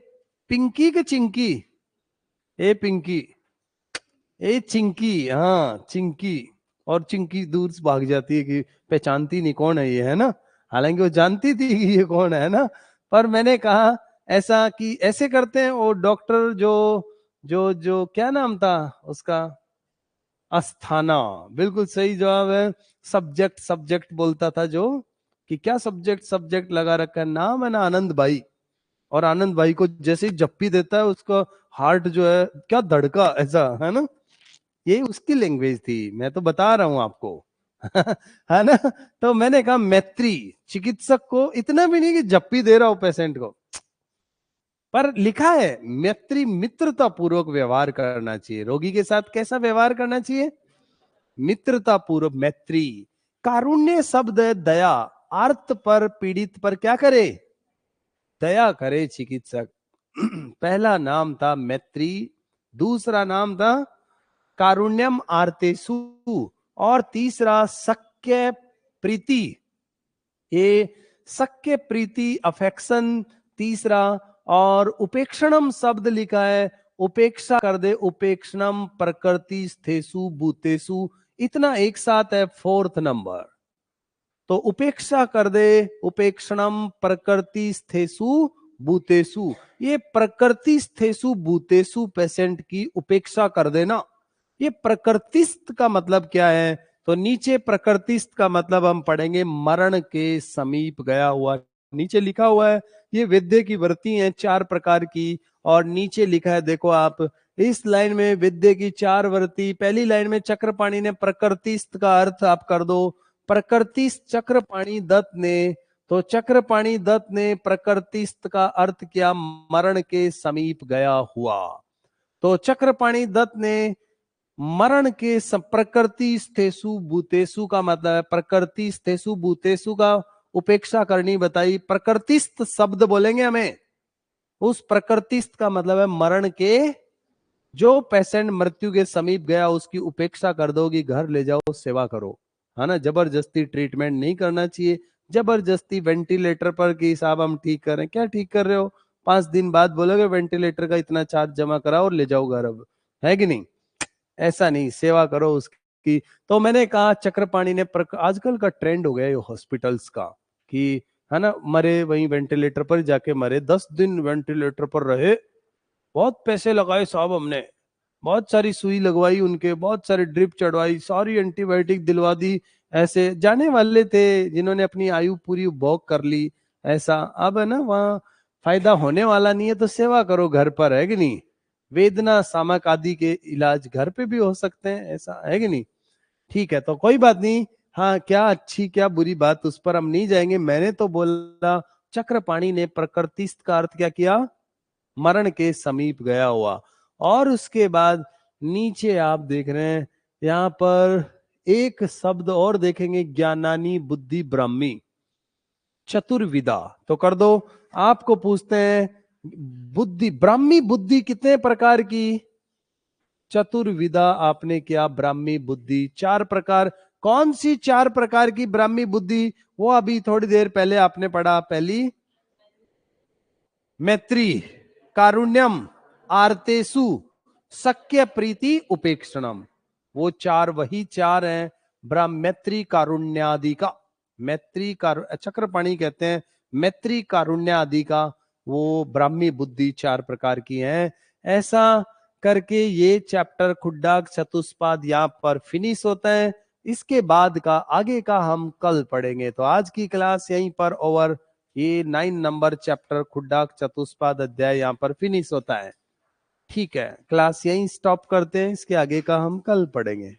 पिंकी के चिंकी, ए पिंकी, ए चिंकी, हाँ चिंकी। और चिंकी दूर से भाग जाती है कि पहचानती नहीं कौन है ये, है ना? हालांकि वो जानती थी कि ये कौन है ना? पर मैंने कहा ऐसा कि ऐसे करते हैं। वो डॉक्टर जो जो जो क्या नाम था उसका? अस्थाना, बिल्कुल सही जवाब है। सब्जेक्ट सब्जेक्ट बोलता था जो, कि क्या सब्जेक्ट सब्जेक्ट लगा रखा है, नाम है ना आनंद भाई। और आनंद भाई को जैसे ही जप्पी देता है उसका हार्ट जो है क्या धड़का, ऐसा है ना? ये उसकी लैंग्वेज थी, मैं तो बता रहा हूं आपको। है ना? तो मैंने कहा मैत्री, चिकित्सक को इतना भी नहीं कि जप्पी दे रहा हो पेशेंट को, पर लिखा है मैत्री, मित्रता पूर्वक व्यवहार करना चाहिए। रोगी के साथ कैसा व्यवहार करना चाहिए? मित्रता पूर्वक, मैत्री। कारुण्य शब्द है दया, आर्त पर पीड़ित पर क्या करे? दया करे चिकित्सक। पहला नाम था मैत्री, दूसरा नाम था कारुण्यम आर्तेषु, और तीसरा शक्य प्रीति। ये शक्य प्रीति अफेक्शन तीसरा। और उपेक्षणम शब्द लिखा है, उपेक्षा कर दे, उपेक्षणम प्रकृति स्थेसु भूतेषु, इतना एक साथ है 4th नंबर। तो उपेक्षा कर दे, उपेक्षणम प्रकृति स्थेसु भूतेषु, ये प्रकृति स्थेसु भूतेषु पेशेंट की उपेक्षा कर देना। ये प्रकृतिस्थ का मतलब क्या है? तो नीचे प्रकृतिस्थ का मतलब हम पढ़ेंगे मरण के समीप गया हुआ नीचे लिखा हुआ है ये विद्या की वृत्ति है 4 प्रकार की, और नीचे लिखा है देखो आप इस लाइन में विद्या की 4 वृत्ति। पहली लाइन में चक्रपाणी ने प्रकृतिस्थ का अर्थ आप कर दो, प्रकृतिस्थ चक्रपाणी दत्त ने, तो चक्रपाणी दत्त ने प्रकृतिस्थ का अर्थ किया मरण के समीप गया हुआ। तो चक्रपाणी दत्त ने मरण के प्रकृति स्थेसु भूतेसु का मतलब है प्रकृति स्थेसु भूतेसु का उपेक्षा करनी बताई। प्रकृतिस्थ शब्द बोलेंगे हमें, उस प्रकृतिस्थ का मतलब है मरण के, जो पेशेंट मृत्यु के समीप गया उसकी उपेक्षा कर दोगी, घर ले जाओ सेवा करो, है ना। जबरदस्ती ट्रीटमेंट नहीं करना चाहिए, जबरदस्ती वेंटिलेटर पर कि साहब हम ठीक कर रहे हैं, क्या ठीक कर रहे हो, 5 दिन बाद बोलोगे वेंटिलेटर का इतना चार्ज जमा कराओ और ले जाओ घर, अब है कि नहीं, ऐसा नहीं, सेवा करो उसकी। तो मैंने कहा चक्रपाणी ने आजकल का ट्रेंड हो गया ये हॉस्पिटल्स का कि है ना, मरे वहीं वेंटिलेटर पर जाके मरे, 10 दिन वेंटिलेटर पर रहे, बहुत पैसे लगाए साहब हमने, बहुत सारी सुई लगवाई उनके, बहुत सारी ड्रिप चढ़वाई, सारी एंटीबायोटिक दिलवा दी, ऐसे जाने वाले थे जिन्होंने अपनी आयु पूरी उपभोग कर ली, ऐसा। अब है ना वहां फायदा होने वाला नहीं है तो सेवा करो घर पर, है कि नहीं। वेदना सामक आदि के इलाज घर पे भी हो सकते हैं, ऐसा है कि नहीं। ठीक है, तो कोई बात नहीं। हाँ, क्या अच्छी क्या बुरी बात, उस पर हम नहीं जाएंगे। मैंने तो बोला चक्रपाणी ने प्रकृतिस्थ का अर्थ क्या किया, मरण के समीप गया हुआ। और उसके बाद नीचे आप देख रहे हैं यहां पर एक शब्द और देखेंगे, ज्ञानानी बुद्धि ब्राह्मी चतुर्विदा, तो कर दो। आपको पूछते हैं बुद्धि ब्राह्मी बुद्धि कितने प्रकार की, चतुर्विदा आपने किया, ब्राह्मी बुद्धि 4 प्रकार। कौन सी 4 प्रकार की ब्राह्मी बुद्धि, वो अभी थोड़ी देर पहले आपने पढ़ा। पहली मैत्री, कारुण्यम, आर्तेसु, सक्य प्रीति उपेक्षणम, वो 4 वही 4 हैं। मैत्री कारुण्यादि का, मैत्री चक्रपाणी कहते हैं मैत्री कारुण्यादि का, वो ब्राह्मी बुद्धि 4 प्रकार की है। ऐसा करके ये चैप्टर खुड्डाक चतुष्पाद यहाँ पर फिनिश होता है। इसके बाद का आगे का हम कल पढ़ेंगे। तो आज की क्लास यहीं पर ओवर। ये 9 नंबर चैप्टर खुड्डाक चतुष्पाद अध्याय यहाँ पर फिनिश होता है। ठीक है, क्लास यहीं स्टॉप करते हैं, इसके आगे का हम कल पढ़ेंगे।